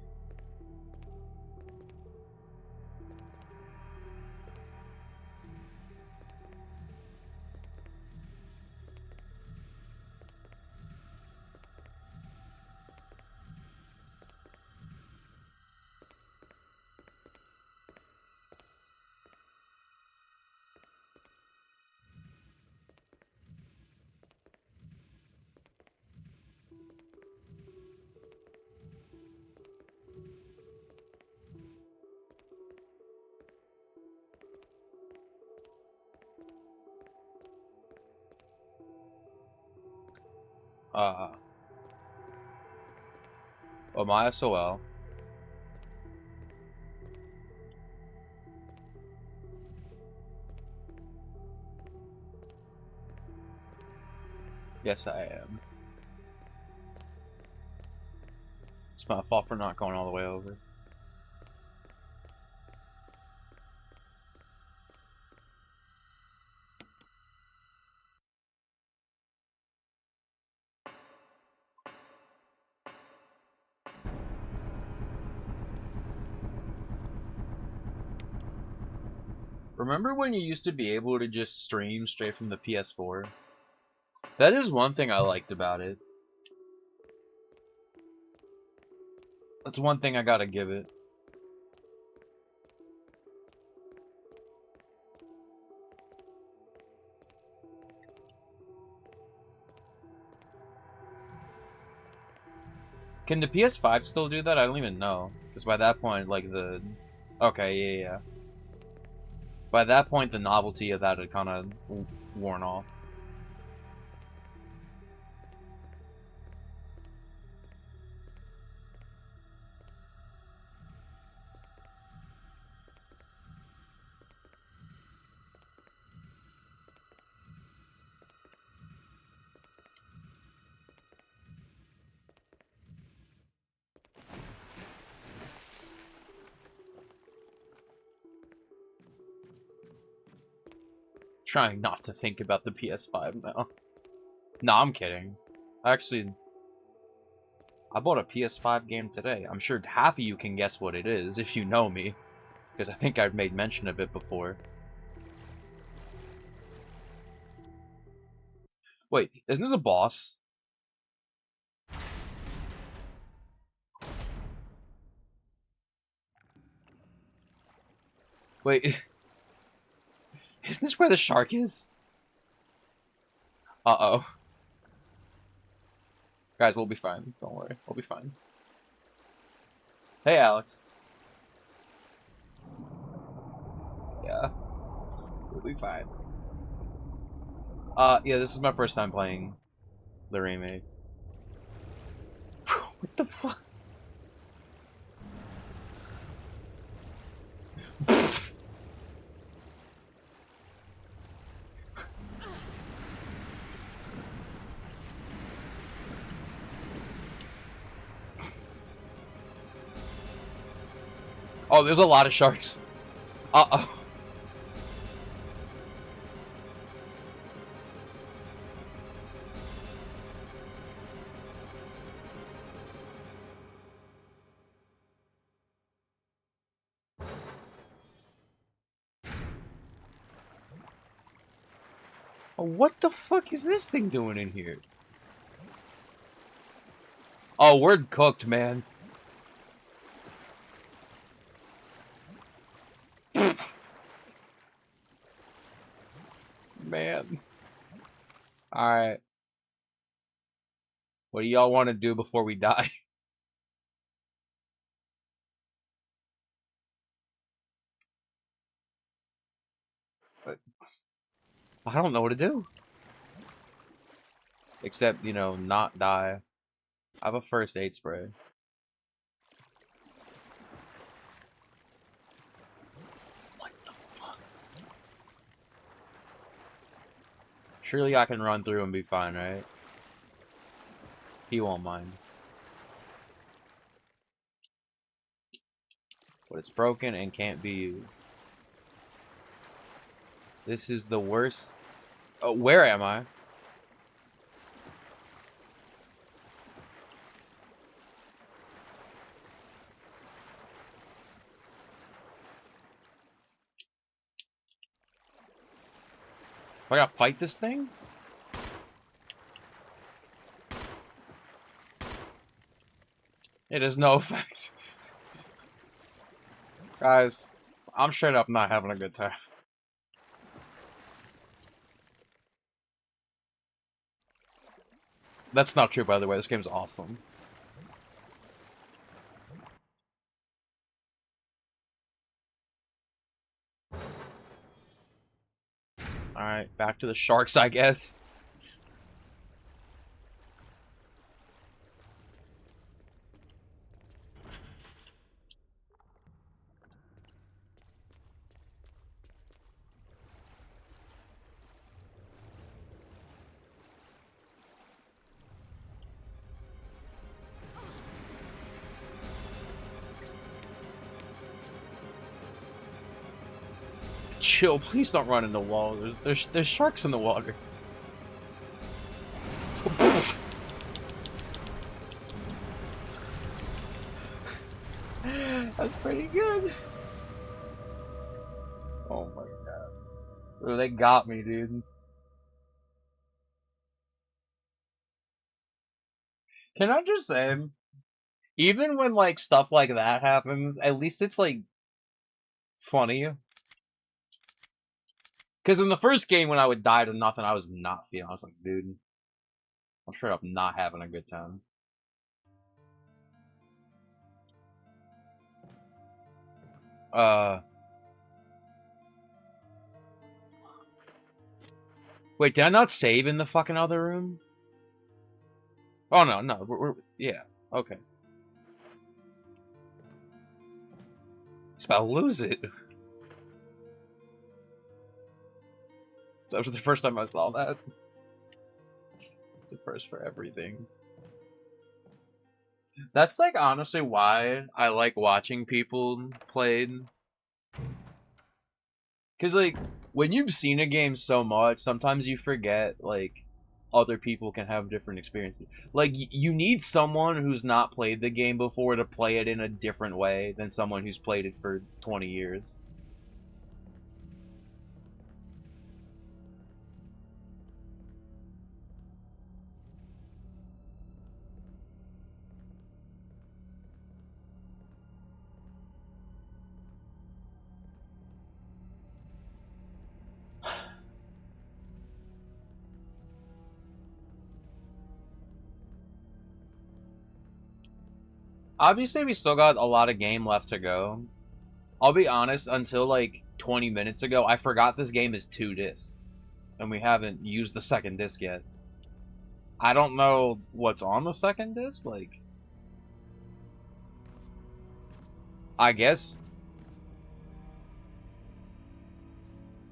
[SPEAKER 1] Oh, my SOL. Yes, I am. It's my fault for not going all the way over. Remember when you used to be able to just stream straight from the PS4? That is one thing I liked about it. That's one thing I gotta give it. Can the PS5 still do that? I don't even know. Because by that point, like the... Okay, yeah. By that point, the novelty of that had kind of worn off. Trying not to think about the PS5 now. No, I'm kidding. Actually, I bought a PS5 game today. I'm sure half of you can guess what it is if you know me. Because I think I've made mention of it before. Wait, isn't this a boss? Wait, isn't this where the shark is? Uh-oh. Guys, we'll be fine. Don't worry. We'll be fine. Hey, Alex. Yeah. We'll be fine. Yeah, this is my first time playing the remake. What the fuck? Oh, there's a lot of sharks. Uh-oh. Oh, what the fuck is this thing doing in here? Oh, we're cooked, man. Man. Alright. What do y'all want to do before we die? I don't know what to do. Except, you know, not die. I have a first aid spray. What the fuck? Surely I can run through and be fine, right? He won't mind. But it's broken and can't be used. This is the worst. Oh, where am I? I gotta fight this thing? It has no effect. Guys, I'm straight up not having a good time. That's not true, by the way. This game's awesome. Alright, back to the sharks, I guess. Chill, please don't run in the wall. There's sharks in the water. That's pretty good. Oh my god. Bro, they got me, dude. Can I just say, even when like stuff like that happens, at least it's like funny. Because in the first game, when I would die to nothing, I was not feeling. I was like, dude, I'm straight up not having a good time. Wait, did I not save in the fucking other room? Oh no, no, yeah, okay. Just about to lose it. That was the first time I saw that. It's the first for everything. That's like honestly why I like watching people play. Cause like when you've seen a game so much, sometimes you forget like other people can have different experiences. Like you need someone who's not played the game before to play it in a different way than someone who's played it for 20 years. Obviously, we still got a lot of game left to go. I'll be honest, until like 20 minutes ago, I forgot this game is 2 discs. And we haven't used the second disc yet. I don't know what's on the second disc, like... I guess...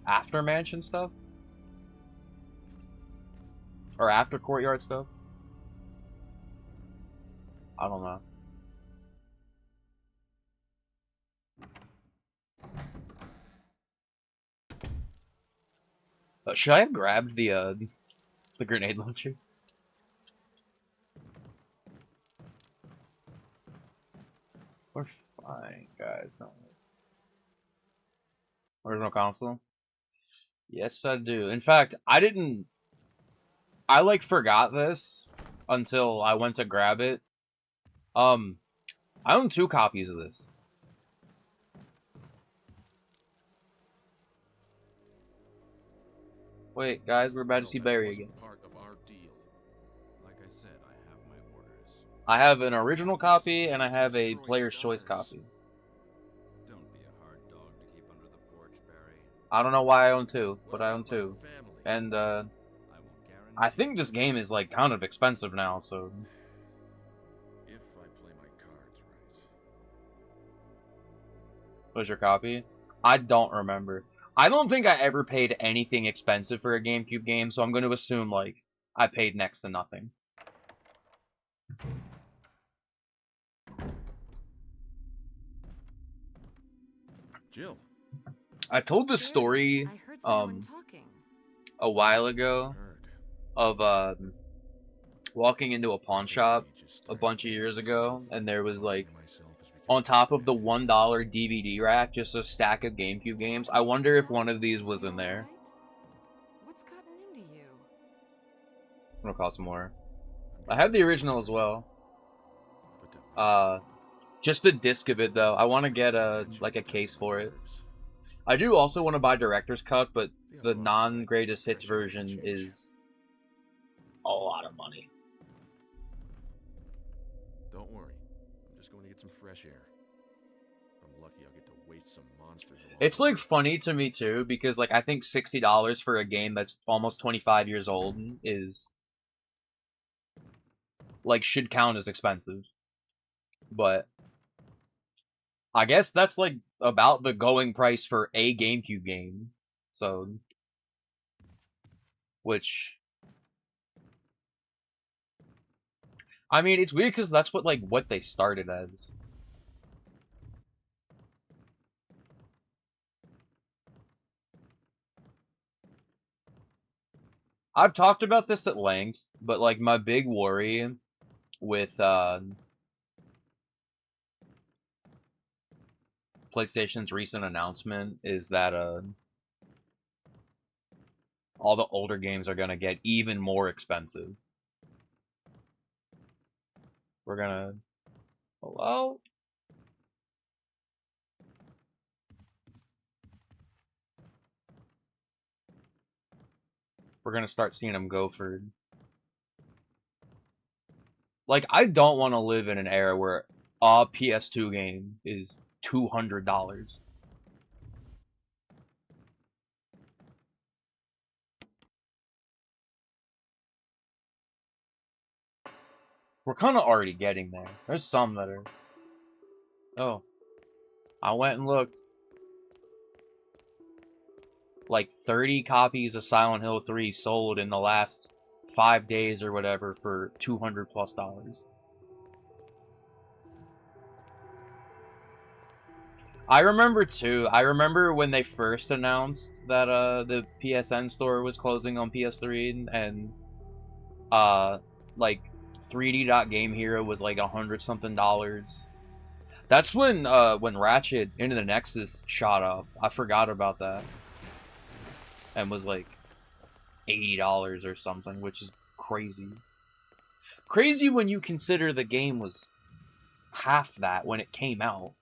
[SPEAKER 1] After Mansion stuff? Or after Courtyard stuff? I don't know. Should I have grabbed the grenade launcher? We're fine, guys. No. Original console? Yes, I do. In fact, I didn't... I, like, forgot this until I went to grab it. I own 2 copies of this. Wait, guys, we're about to see Barry again.
[SPEAKER 2] Part of our deal.
[SPEAKER 3] Like I said, I have my orders.
[SPEAKER 1] I have an original copy, and I have a player's choice copy.
[SPEAKER 3] Don't be a hard dog to keep under the porch, Barry.
[SPEAKER 1] I don't know why I own 2, but I own 2.
[SPEAKER 2] Family.
[SPEAKER 1] And,
[SPEAKER 3] I will guarantee
[SPEAKER 1] I think this game is, like, kind of expensive now, so...
[SPEAKER 2] If I play my cards right.
[SPEAKER 1] Was your copy? I don't remember. I don't think I ever paid anything expensive for a GameCube game, so I'm going to assume, like, I paid next to nothing.
[SPEAKER 2] Jill.
[SPEAKER 1] I told this story,
[SPEAKER 4] I heard someone talking.
[SPEAKER 1] a while ago of, walking into a pawn shop a bunch of years ago, and there was, like, on top of the $1 DVD rack, just a stack of GameCube games. I wonder if one of these was in there.
[SPEAKER 4] What's gotten into you?
[SPEAKER 1] It'll cost more. I have the original as well. Just a disc of it, though. I want to get a case for it. I do also want to buy Director's Cut, but the non-greatest hits version is a lot of money.
[SPEAKER 2] Don't worry. I'm just going to get some fresh air. If I'm lucky, I'll get to waste some monsters.
[SPEAKER 1] It's, like, funny to me, too, because, like, I think $60 for a game that's almost 25 years old is, like, should count as expensive. But I guess that's, like, about the going price for a GameCube game. So, which, I mean, it's weird because that's what they started as. I've talked about this at length, but like my big worry with PlayStation's recent announcement is that all the older games are gonna get even more expensive. We're gonna hello? We're gonna start seeing them go for like I don't want to live in an era where a PS2 game is $200. We're kind of already getting there. There's some that are. Oh, I went and looked. Like 30 copies of Silent Hill 3 sold in the last 5 days or whatever for $200+. I remember too. I remember when they first announced that the PSN store was closing on PS3 and like 3D Game Hero was like $100-something. That's when Ratchet Into the Nexus shot up. I forgot about that. And was like $80 or something, which is crazy. Crazy when you consider the game was half that when it came out.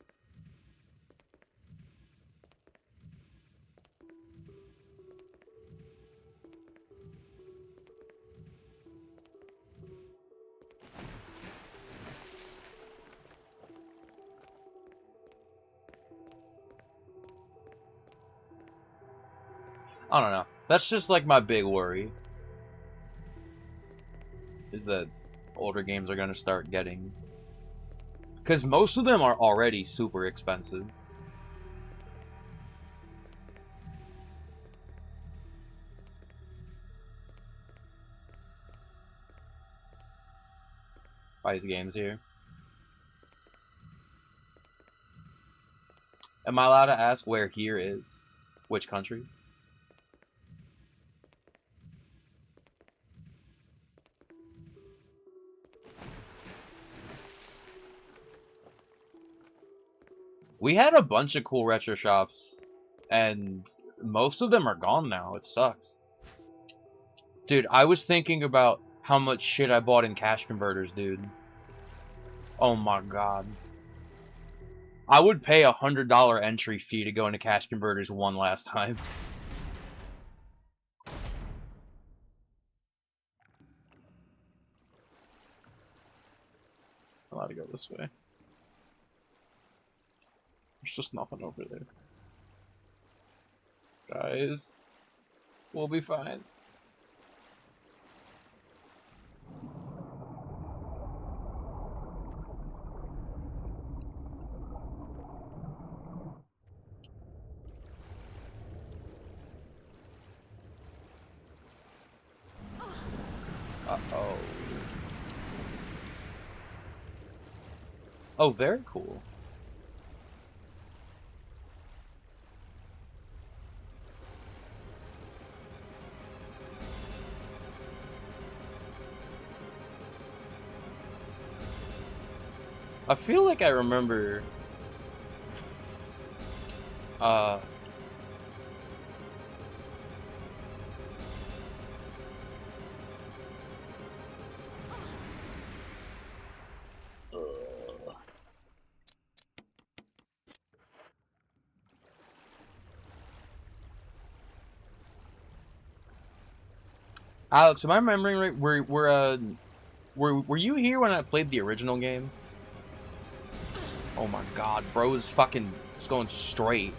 [SPEAKER 1] I don't know. That's just like my big worry. Is that older games are going to start getting... Because most of them are already super expensive. Buy these games here. Am I allowed to ask where here is? Which country? We had a bunch of cool retro shops, and most of them are gone now. It sucks. Dude, I was thinking about how much shit I bought in cash converters, dude. Oh my god. I would pay $100 entry fee to go into cash converters one last time. I'm allowed to go this way. There's just nothing over there. Guys, we'll be fine. Uh-oh. Oh, very cool. I feel like I remember... Uh... Alex, am I remembering right? Were you here when I played the original game? Oh my god, bro is fucking just going straight.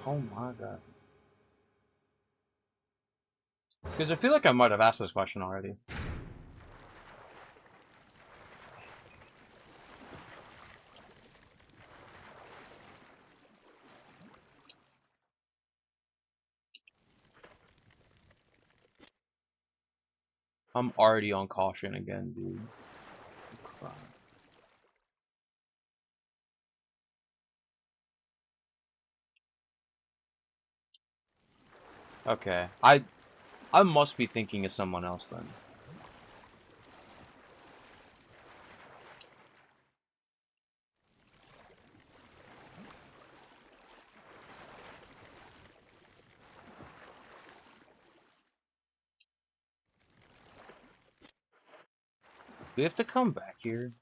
[SPEAKER 1] Oh my god. Because I feel like I might have asked this question already. I'm already on caution again, dude. Crap. Okay. I must be thinking of someone else then. Do we have to come back here?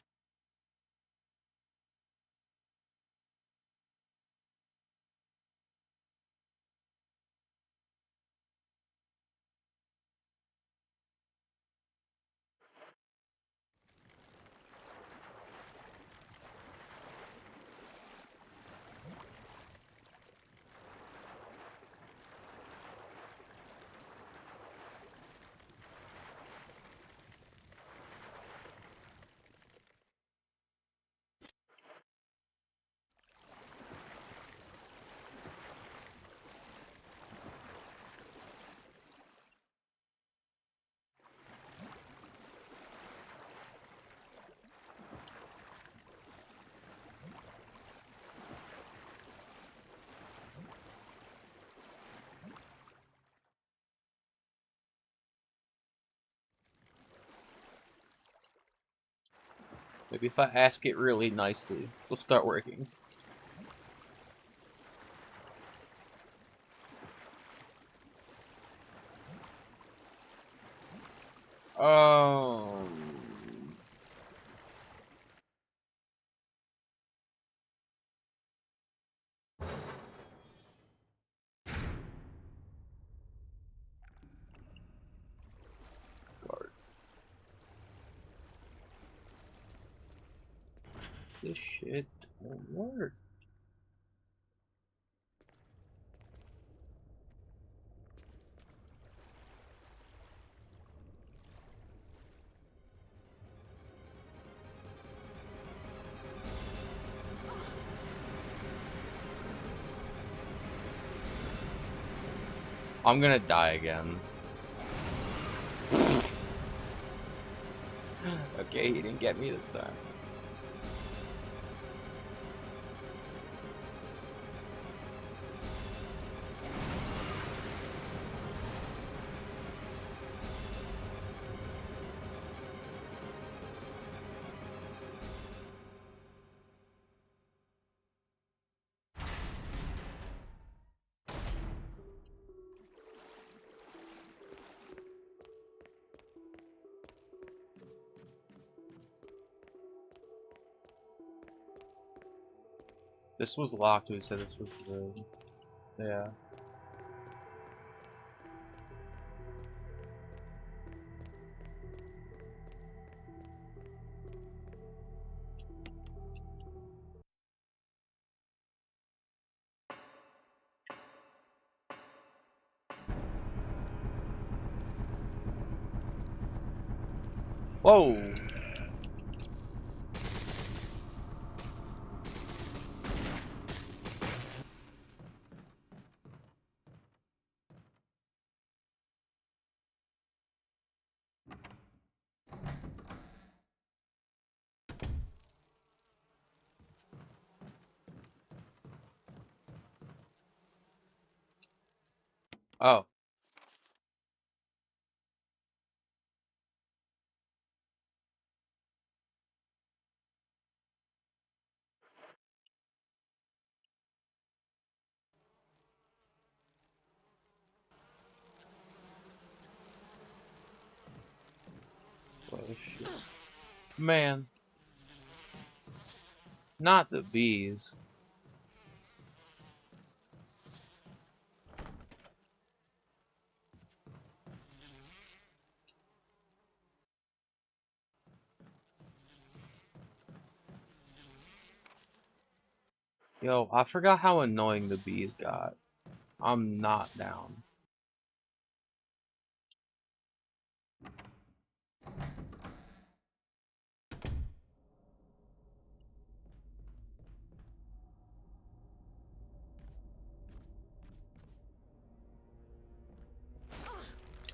[SPEAKER 1] Maybe if I ask it really nicely, it'll start working. Um... Guard. This shit won't work. I'm gonna die again. Okay, he didn't get me this time. This was locked. We said this was the... Yeah. Whoa! Oh. Oh shit. Man. Not the bees. Yo, I forgot how annoying the bees got. I'm not down.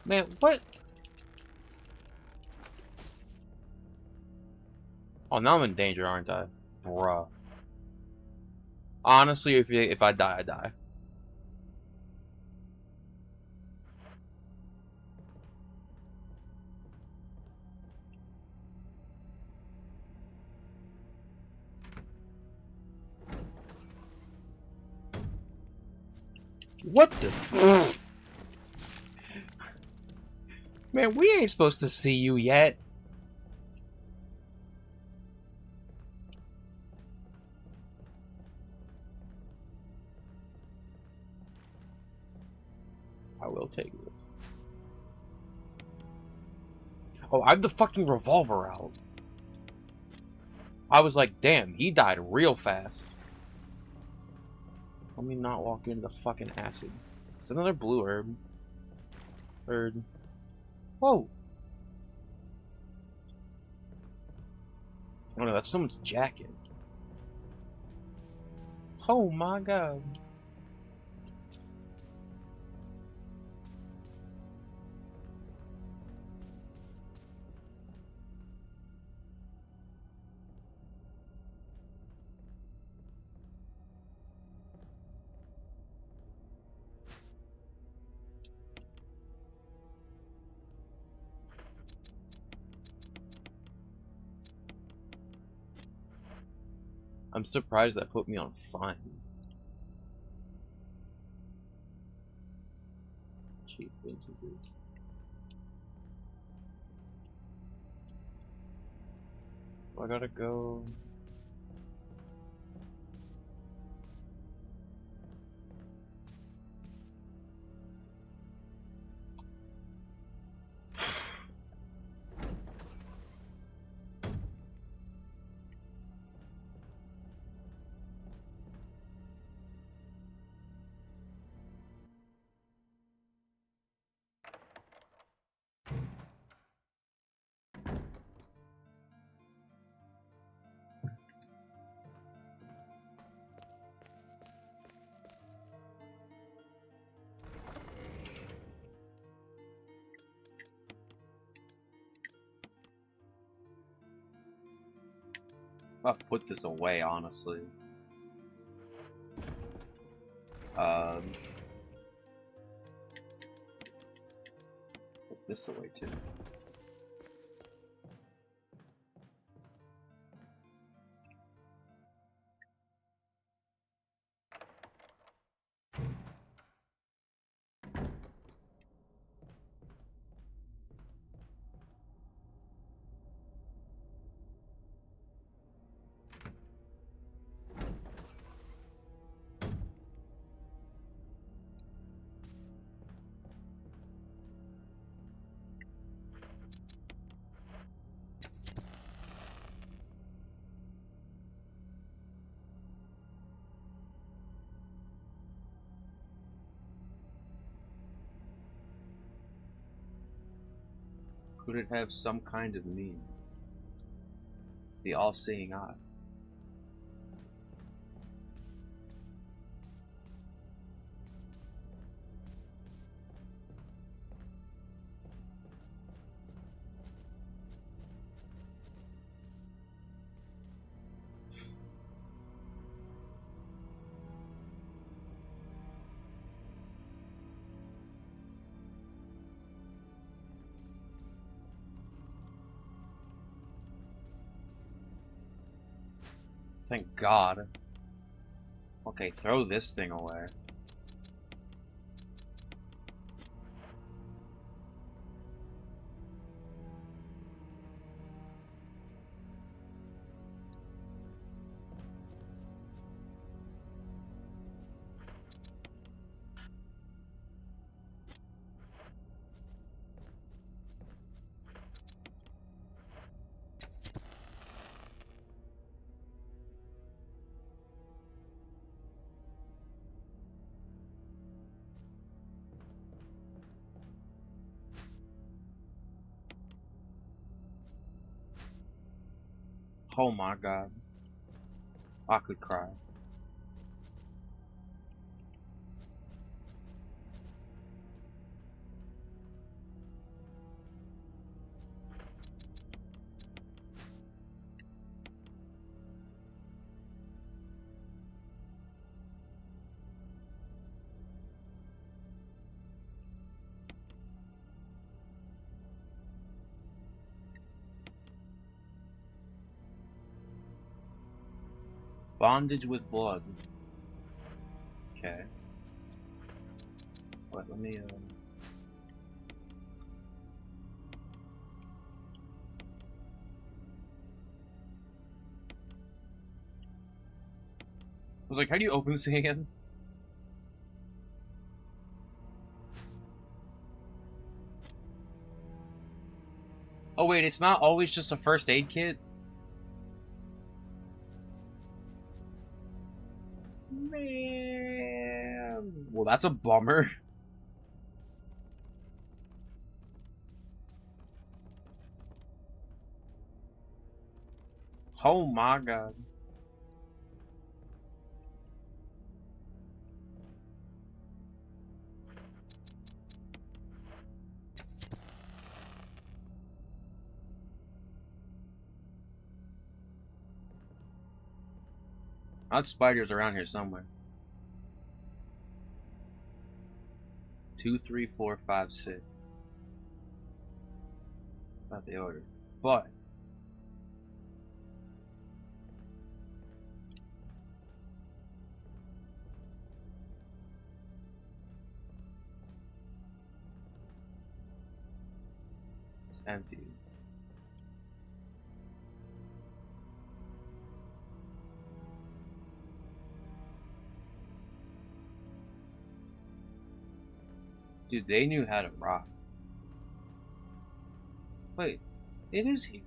[SPEAKER 1] Man, what? Oh, now I'm in danger, aren't I? Bruh. Honestly, if I die, I die.
[SPEAKER 5] What the f- Man, we ain't supposed to see you yet. I will take this. Oh, I have the fucking revolver out. I was like, damn, he died real fast. Let me not walk into the fucking acid. It's another blue herb. Bird. Whoa. Oh no, that's someone's jacket. Oh my god. I'm surprised that put me on fine. Cheap integrity. I gotta go. I'll put this away, honestly. Put this away too. Could it have some kind of meaning? The all-seeing eye. Thank God. Okay, throw this thing away. Oh my God. I could cry. Bondage with blood. Okay.
[SPEAKER 1] But let me I was like, how do you open this thing again? Oh wait, it's not always just a first aid kit? Man. Well, that's a bummer. Oh my god. Odd spiders around here somewhere. 2, 3, 4, 5, 6. Not the order. But it's empty. Dude, they knew how to rock. Wait, it is here.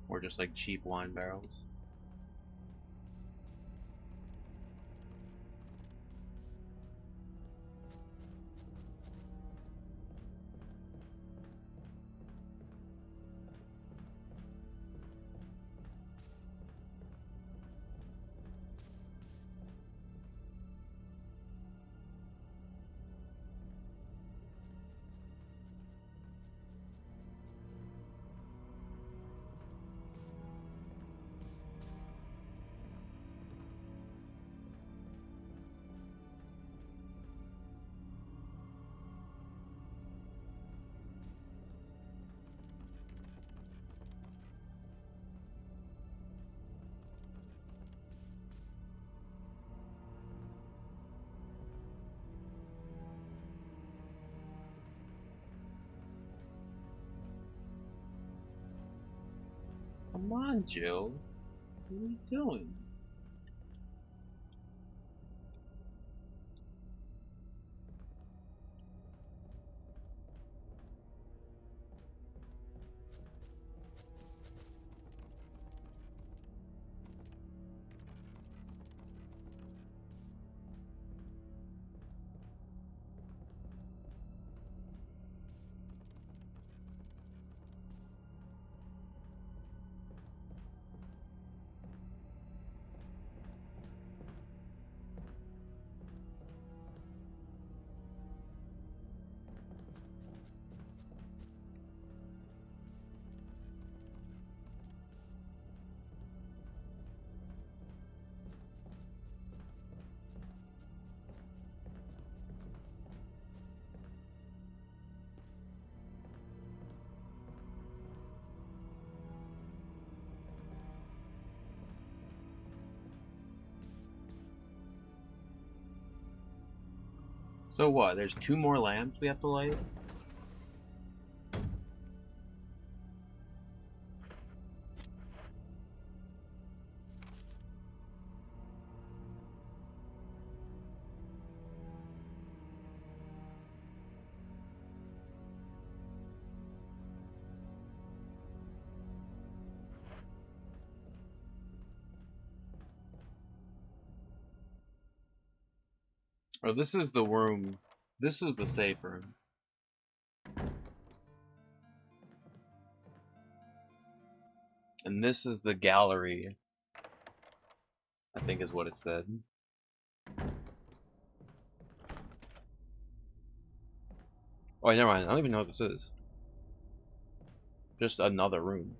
[SPEAKER 1] Or just like cheap wine barrels. Come on, Jill. What are you doing? So what? There's 2 more lamps we have to light? Or this is the room. This is the safe room. And this is the gallery. I think is what it said. Oh, never mind. I don't even know what this is. Just another room.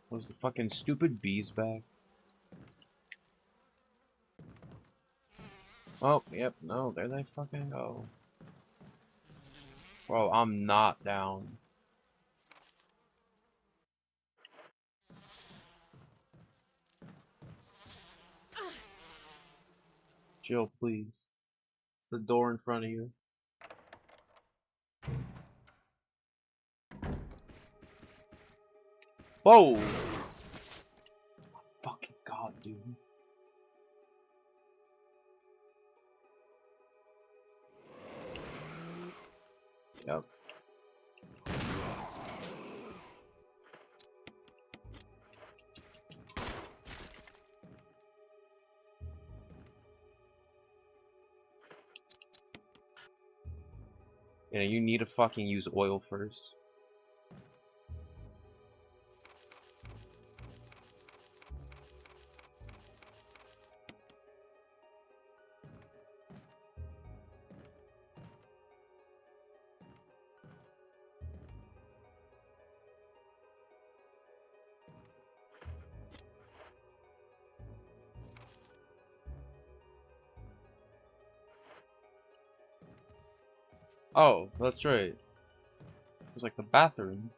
[SPEAKER 1] Was the fucking stupid bees back? Oh, yep, no, there they fucking go. Bro, I'm not down. Jill, please. It's the door in front of you. Whoa! Fucking god, dude. Yep. Yeah, you need to fucking use oil first. Oh, that's right. It was like the bathroom.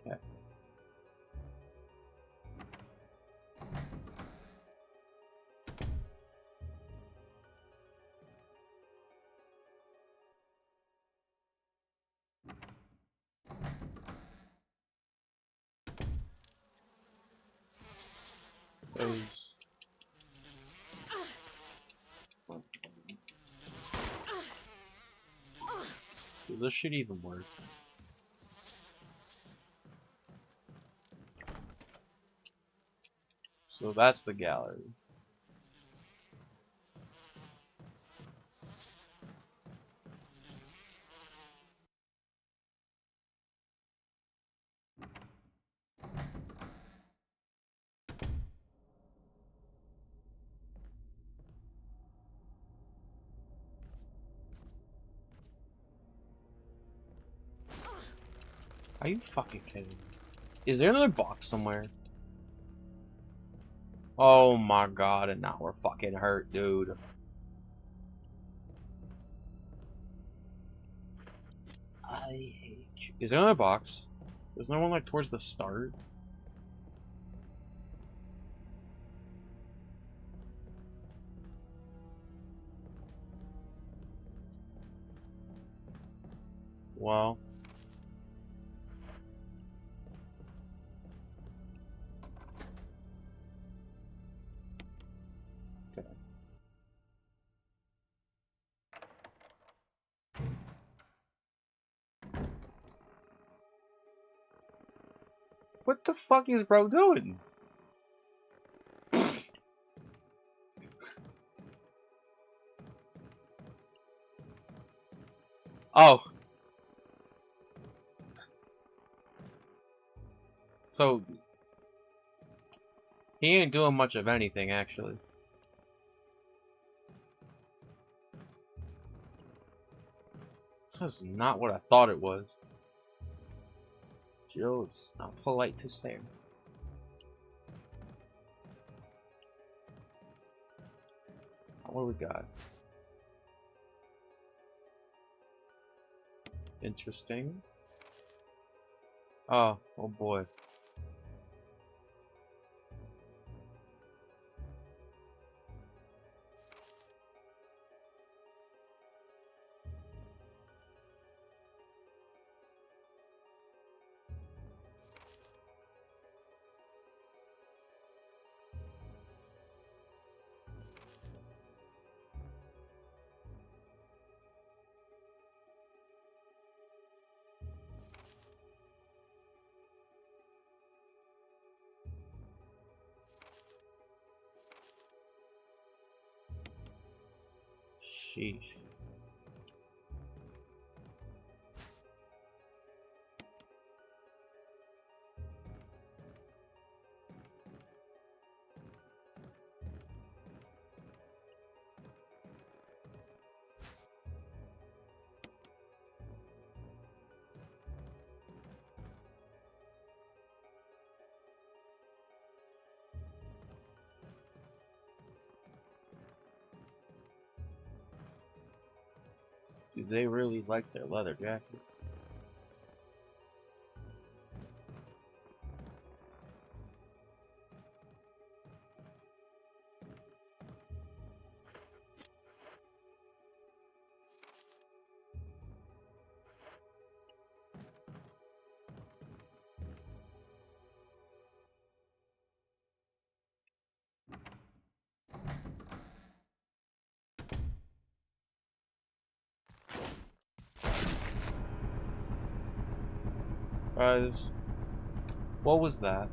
[SPEAKER 1] Yeah. So does this shit even work? So that's the gallery. Are you fucking kidding me? Is there another box somewhere? Oh my god, and now we're fucking hurt, dude. I hate you. Is there another box? There's no one like towards the start? Well. Okay. What the fuck is bro doing?
[SPEAKER 5] Oh. So, he ain't doing much of anything, actually. That's not what I thought it was. Jill, it's not polite to stare. What do we got? Interesting. Oh boy. Sheesh. Do they really like their leather jacket? Guys, what was that?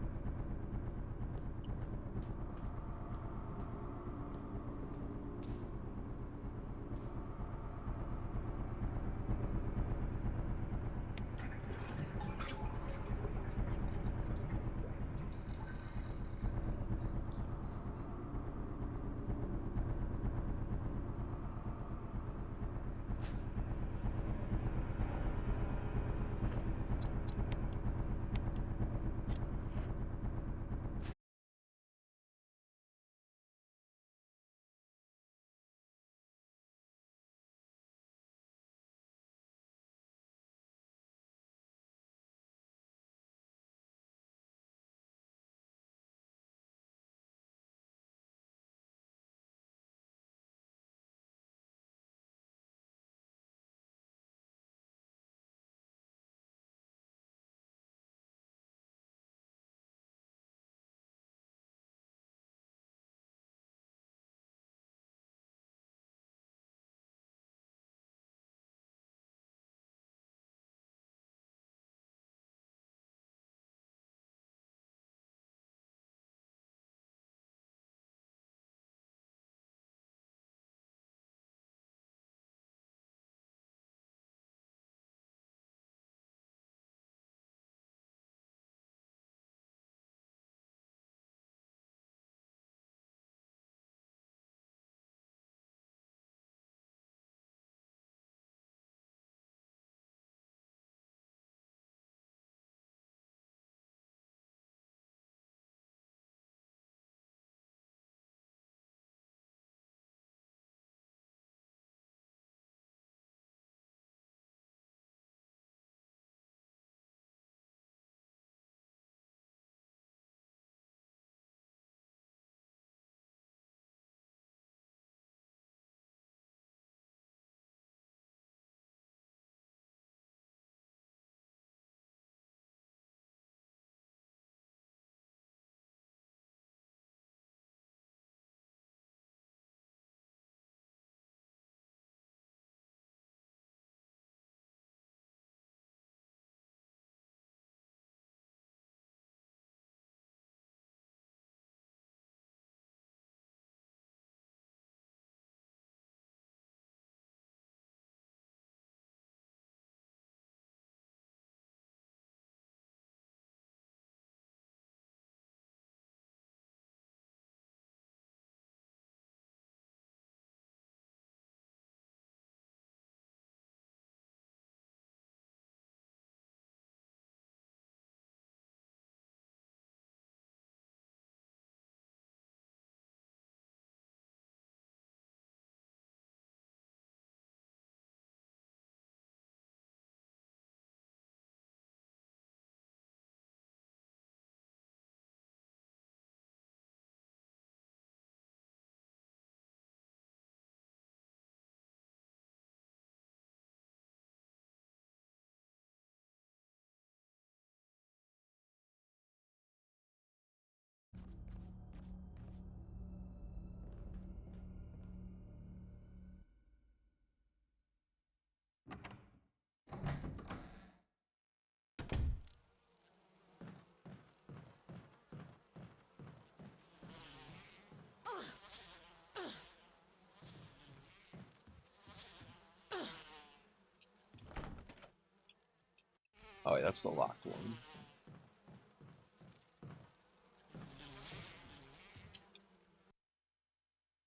[SPEAKER 5] Oh, wait, that's the locked one.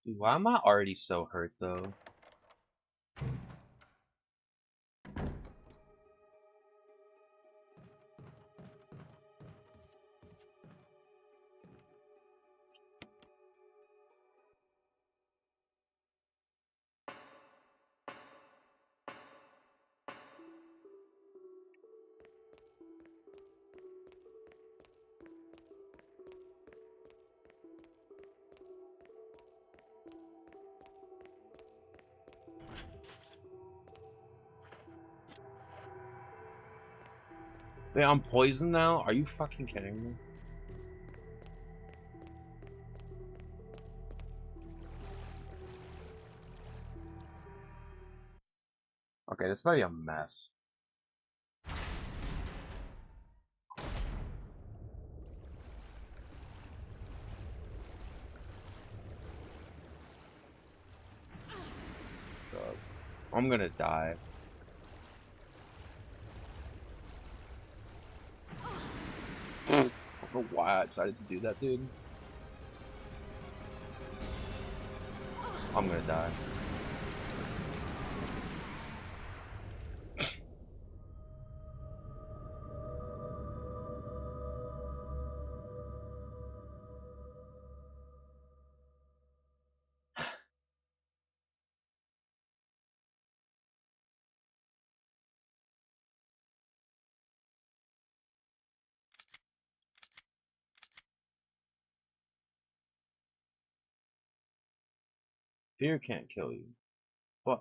[SPEAKER 5] Dude, why am I already so hurt, though? Wait, I'm poisoned now? Are you fucking kidding me? Okay, this might be a mess. God. I'm gonna die. I don't know why I decided to do that, dude. I'm gonna die. Fear can't kill you. But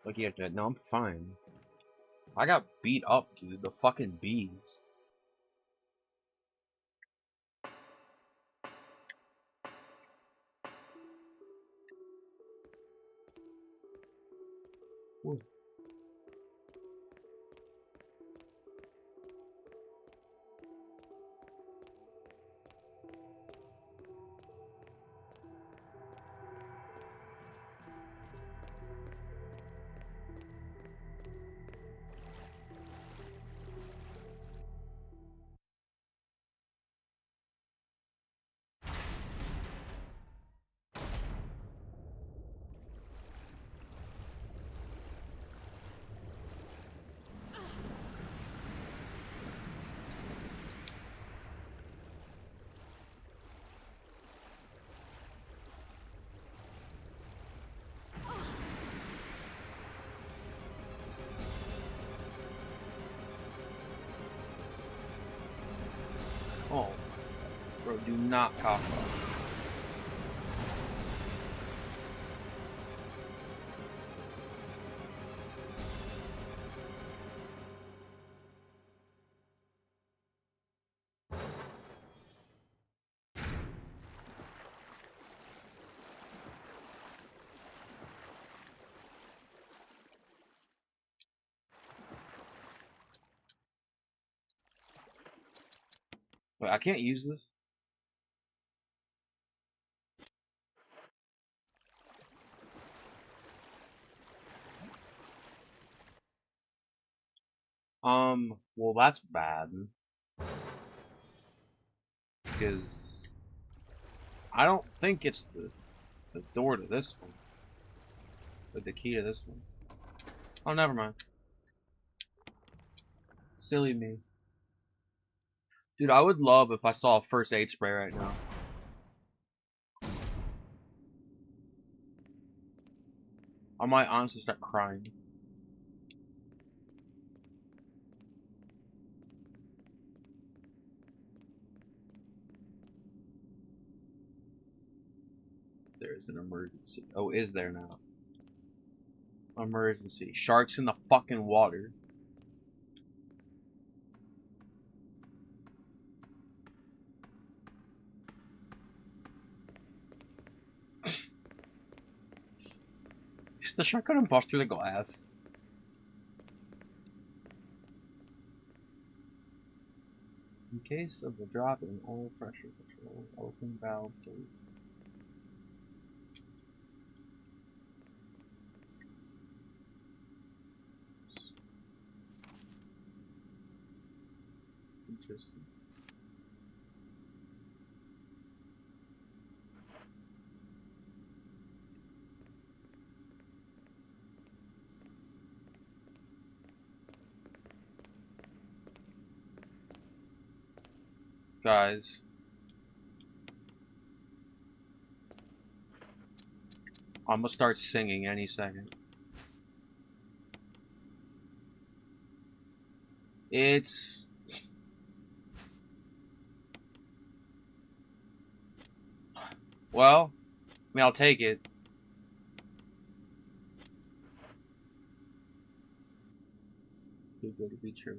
[SPEAKER 5] look at that. No, I'm fine. I got beat up, dude. The fucking bees. Ooh. Oh, bro, do not cough up. Wait, I can't use this?
[SPEAKER 1] Well, that's bad because I don't think it's the door to this one, or the key to this one. Oh, never mind. Silly me. Dude, I would love if I saw a first aid spray right now. I might honestly start crying. There's an emergency. Oh, is there now? Emergency. Sharks in the fucking water. Is the shark gonna bust through the glass? In case of a drop in oil pressure control, open valve delete. Interesting. Guys. I'm gonna start singing any second. It's... Well, I mean, I'll take it. Too good to be true.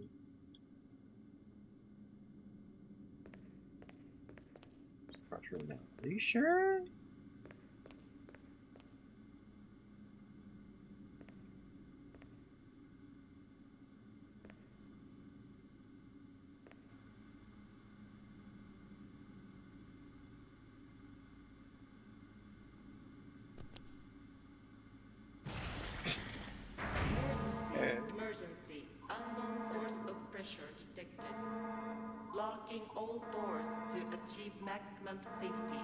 [SPEAKER 1] Pressure now. Are you sure?
[SPEAKER 6] Emergency. Unknown source of pressure detected. Locking all doors to achieve maximum safety.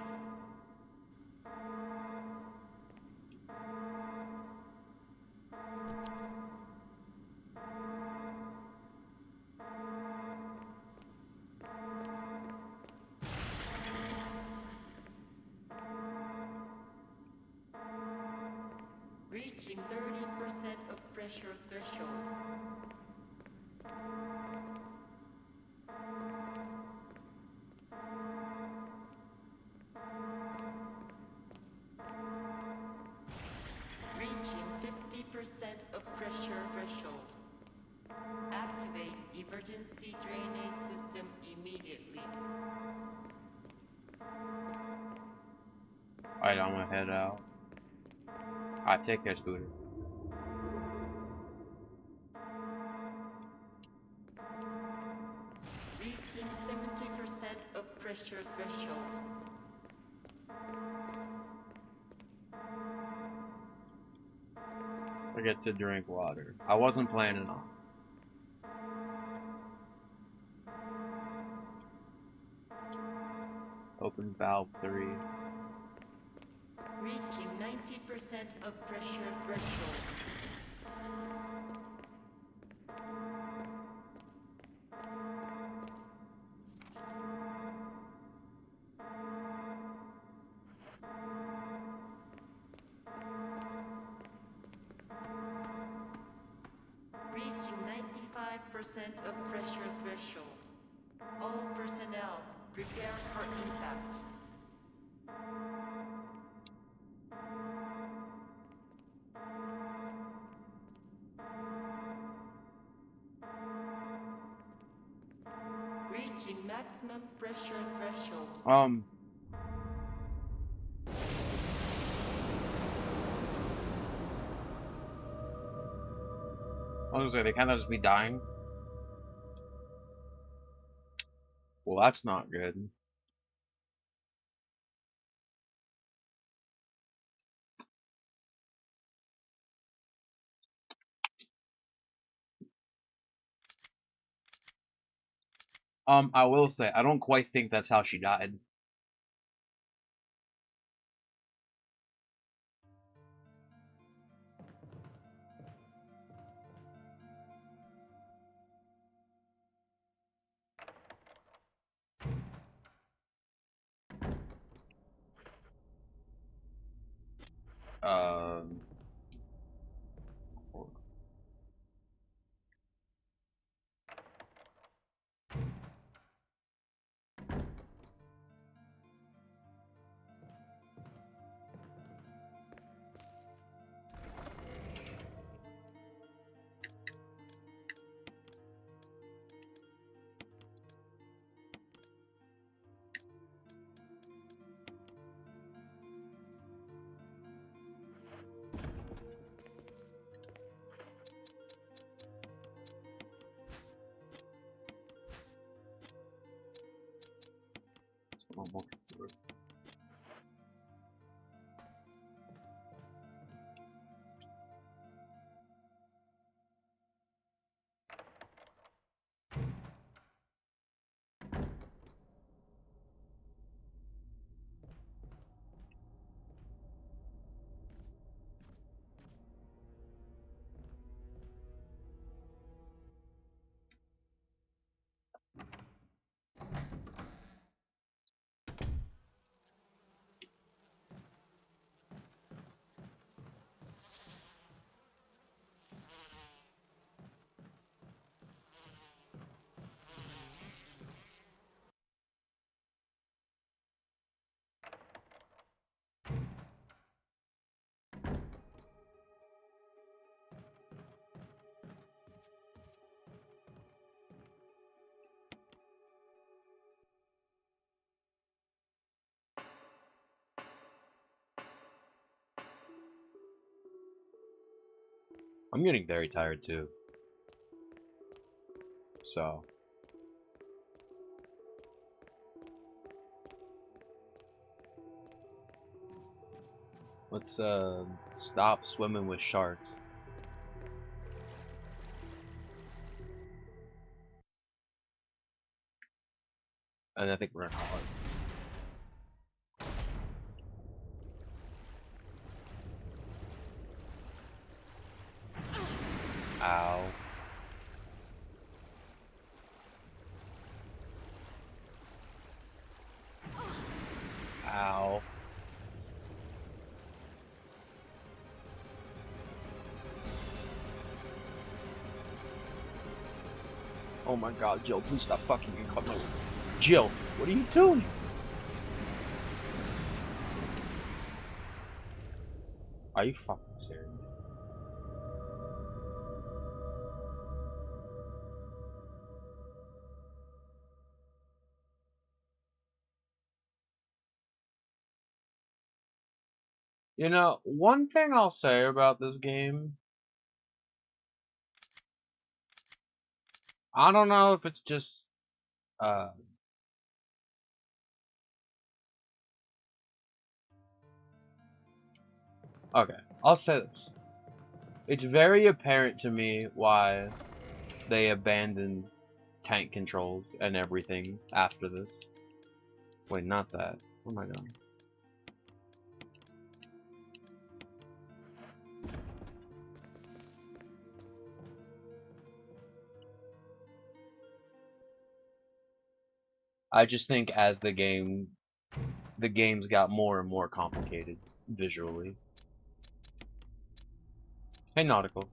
[SPEAKER 6] Reaching 30% of pressure threshold. Reaching 50% of pressure threshold. Activate emergency drainage system immediately.
[SPEAKER 1] Alright, I'm gonna head out. Alright, take care, Scooter.
[SPEAKER 6] Reaching 70% of pressure threshold.
[SPEAKER 1] Forget to drink water. I wasn't planning on. Open valve 3.
[SPEAKER 6] Reaching 90% of pressure threshold. Reaching 95% of pressure threshold. All personnel, prepare for impact. Reaching maximum pressure threshold.
[SPEAKER 1] I was gonna say, they can't just be dying. Well, that's not good. I will say, I don't quite think that's how she died. Um, I'm looking for it. I'm getting very tired too. So. Let's stop swimming with sharks. And I think we're gonna call it. Ow. Ow. Oh my god, Jill, please stop fucking getting caught. No. Jill, what are you doing? Are you fucking serious? You know, one thing I'll say about this game, I don't know if it's just, okay, I'll say this. It's very apparent to me why they abandoned tank controls and everything after this. Wait, not that. What am I doing? I just think as the games got more and more complicated visually. Hey, Nautical.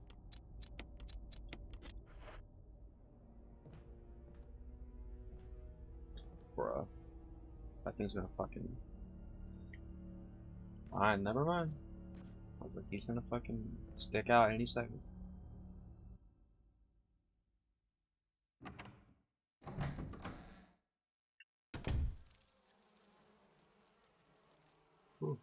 [SPEAKER 1] Bruh. That thing's gonna fucking... Alright, never mind. I was like, he's gonna fucking stick out any second. Ooh.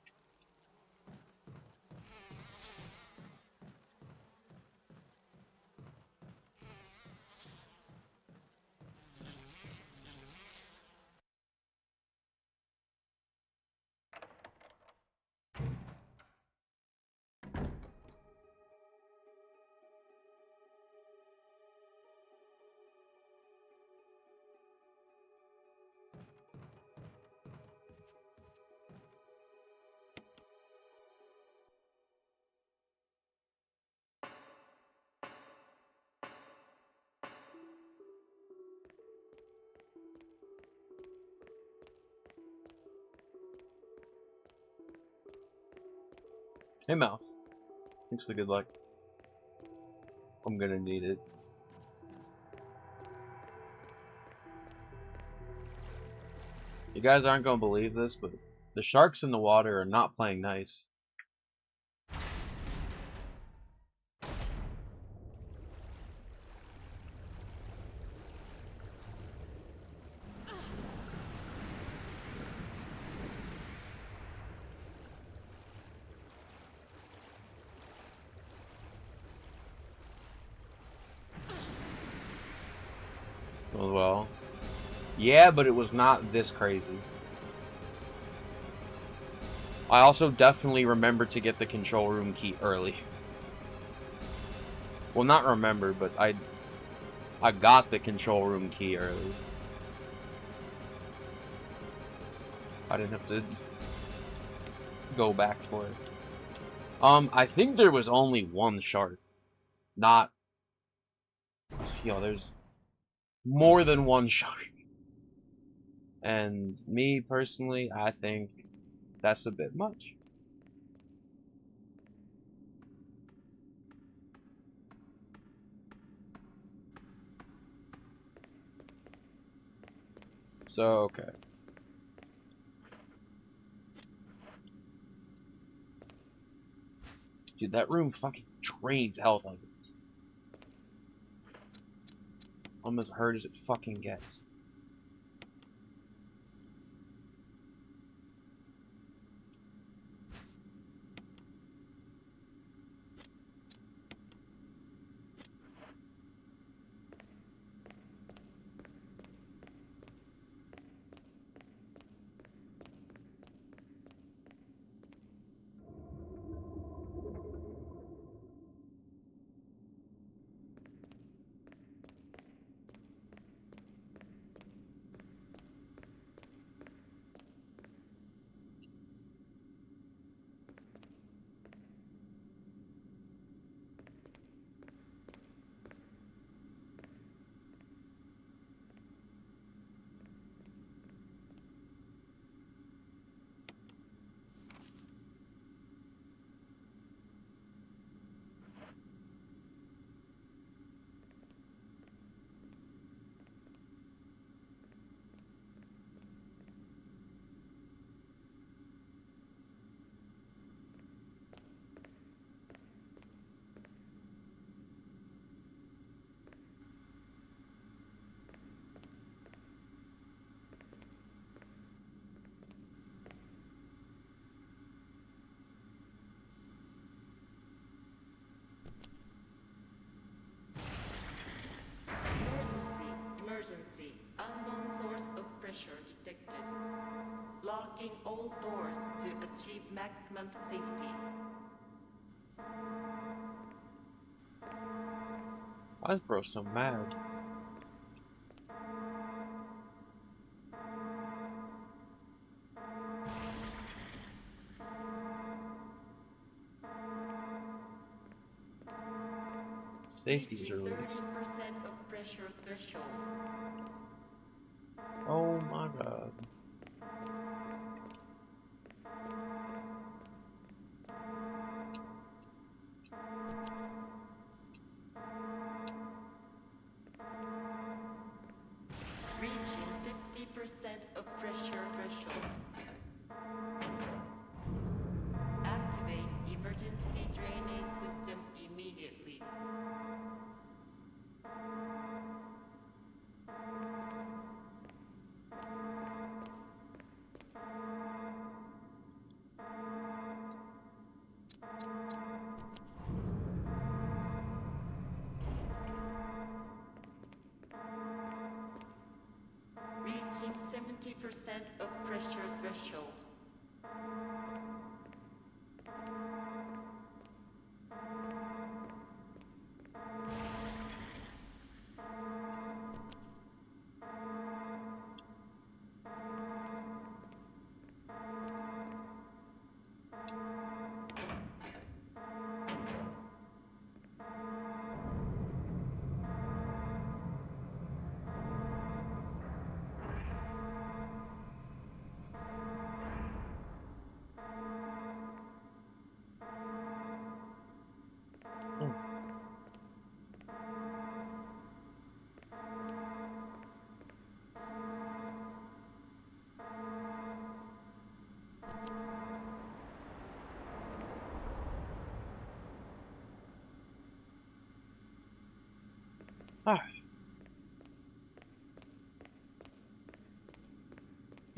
[SPEAKER 5] Hey, Mouse. Thanks for the good luck. I'm gonna need it. You guys aren't gonna believe this, but the sharks in the water are not playing nice. Well, yeah, but it was not this crazy. I also definitely remembered to get the control room key early. Well, not remember, but I got the control room key early. I didn't have to go back for it. I think there was only one shark. Not... Yo, there's more than one shark. And me, personally, I think that's a bit much. So, okay. Dude, that room fucking drains health on it. I'm as hurt as it fucking gets.
[SPEAKER 6] Emergency. Unknown source of pressure detected. Locking all doors to achieve maximum safety.
[SPEAKER 5] Why is bro so mad? Safety's
[SPEAKER 6] Reaching
[SPEAKER 5] released.
[SPEAKER 6] 30% of pressure threshold.
[SPEAKER 5] Oh my god.
[SPEAKER 6] Reaching 50% of pressure threshold. Activate emergency drainage system immediately. Reaching 70% of pressure threshold.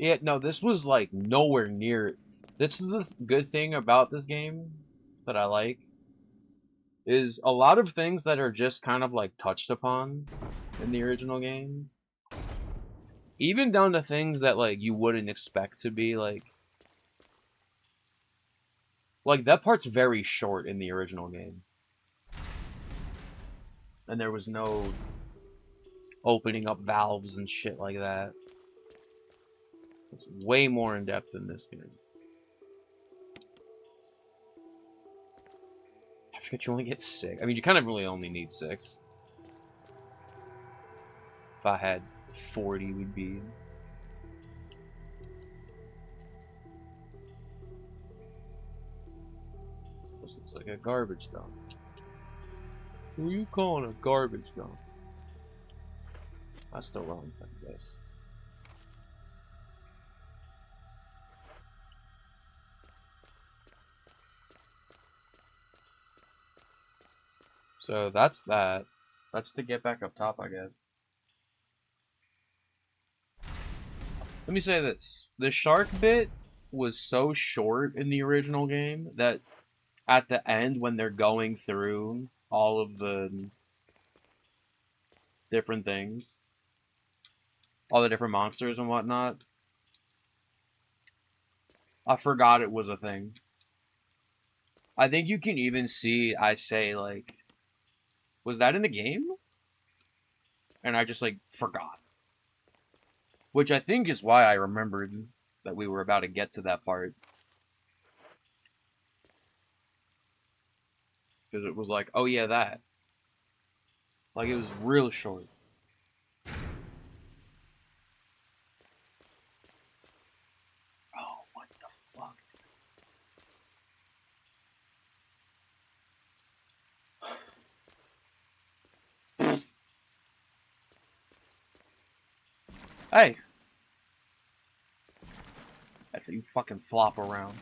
[SPEAKER 5] Yeah, no, this was like nowhere near. This is the good thing about this game that I like is a lot of things that are just kind of like touched upon in the original game. Even down to things that like you wouldn't expect to be like that part's very short in the original game. And there was no opening up valves and shit like that. It's way more in depth in this game. I forget you only get 6. I mean, you kind of really only need 6. If I had 40, we'd be... This looks like a garbage dump. Who are you calling a garbage dump? That's the wrong thing, guys. So that's that. That's to get back up top, I guess. Let me say this. The shark bit was so short in the original game that at the end, when they're going through all of the different things, all the different monsters and whatnot, I forgot it was a thing. I think you can even see, I say, like, was that in the game? And I just, like, forgot. Which I think is why I remembered that we were about to get to that part. Because it was like, oh yeah, that. Like, it was real short. Oh, what the fuck? Hey! After you fucking flop around.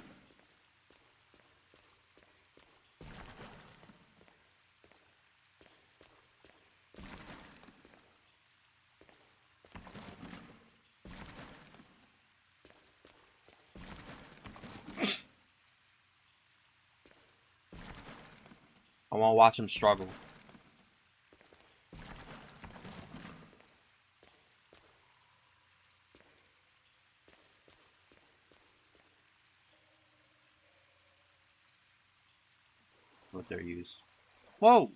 [SPEAKER 5] I want to watch him struggle. With their use. Whoa!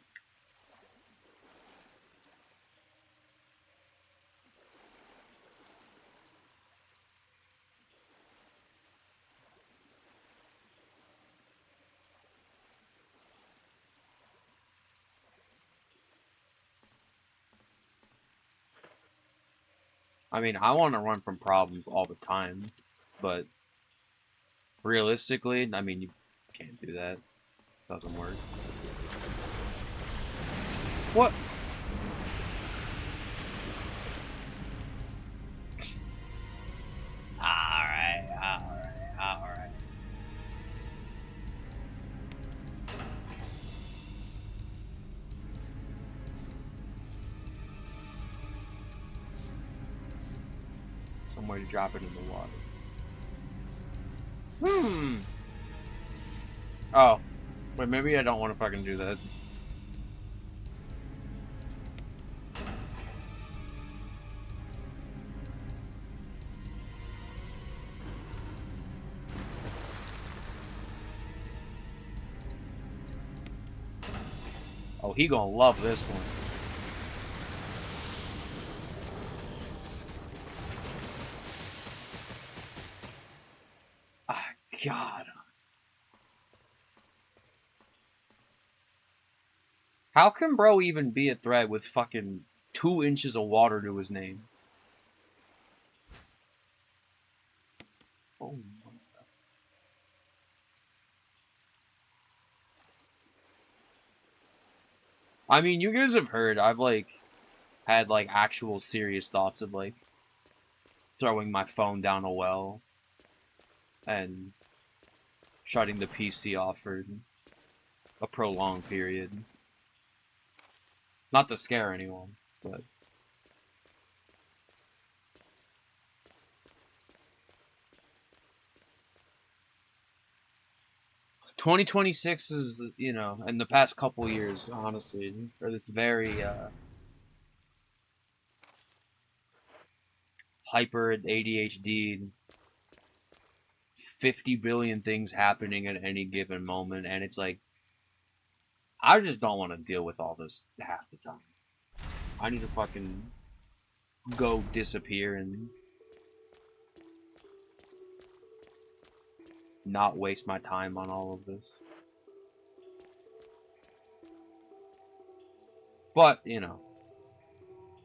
[SPEAKER 5] I mean, I want to run from problems all the time, but realistically, I mean, you can't do that. Doesn't work. What? Alright. Somewhere to drop it in the water. Oh. Wait, maybe I don't want to fucking do that. Oh, he gonna love this one. Ah, God. How can bro even be a threat with fucking 2 inches of water to his name? Oh my God. I mean, you guys have heard, I've, like, had, like, actual serious thoughts of, like, throwing my phone down a well and shutting the PC off for a prolonged period. Not to scare anyone, but... 2026 is, you know, in the past couple years, honestly, are this very hyper ADHD, 50 billion things happening at any given moment, and it's like, I just don't want to deal with all this half the time. I need to fucking go disappear and not waste my time on all of this. But, you know,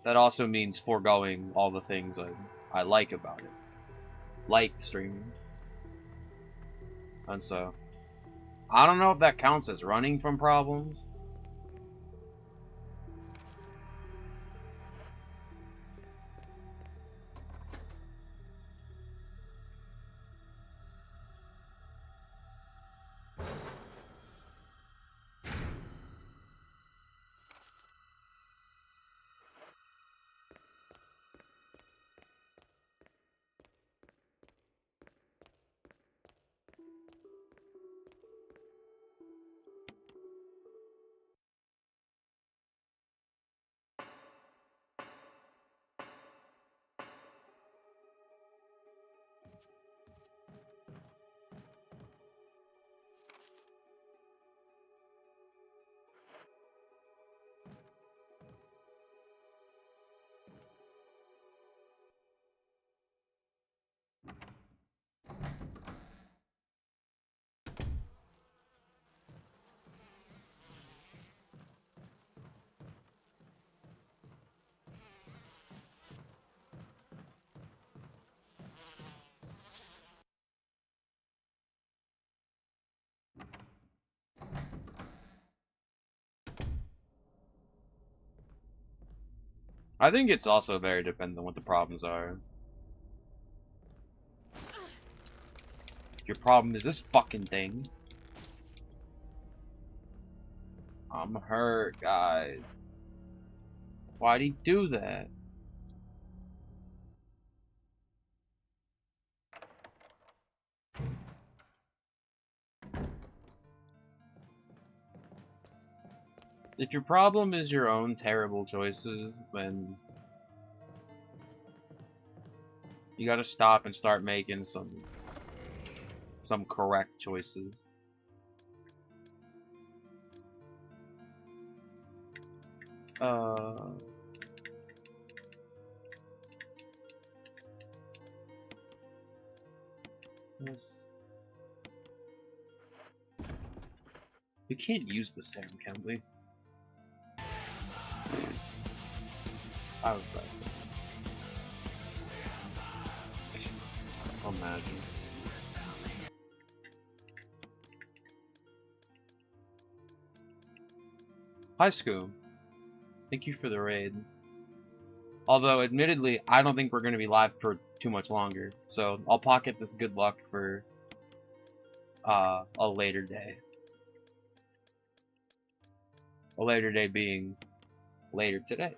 [SPEAKER 5] that also means foregoing all the things I like about it. Like streaming. And so, I don't know if that counts as running from problems. I think it's also very dependent on what the problems are. Your problem is this fucking thing. I'm hurt, guys. Why'd he do that? If your problem is your own terrible choices, then you gotta stop and start making some correct choices. Yes. We can't use the same, can we? I was about to say. Imagine. Hi, Scoo. Thank you for the raid. Although, admittedly, I don't think we're going to be live for too much longer. So, I'll pocket this good luck for a later day. A later day being later today.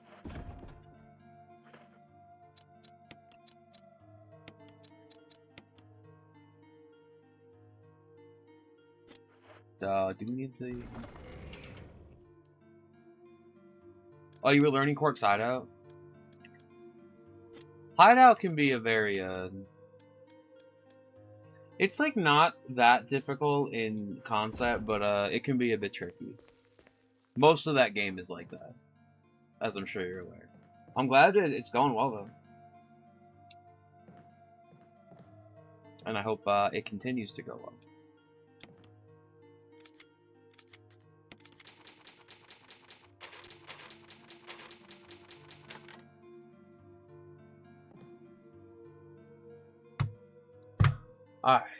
[SPEAKER 5] Do we need the... Oh, you were learning Quark's Hideout? Hideout can be a very, it's, like, not that difficult in concept, but, it can be a bit tricky. Most of that game is like that, as I'm sure you're aware. I'm glad that it's going well, though. And I hope, it continues to go well. Alright.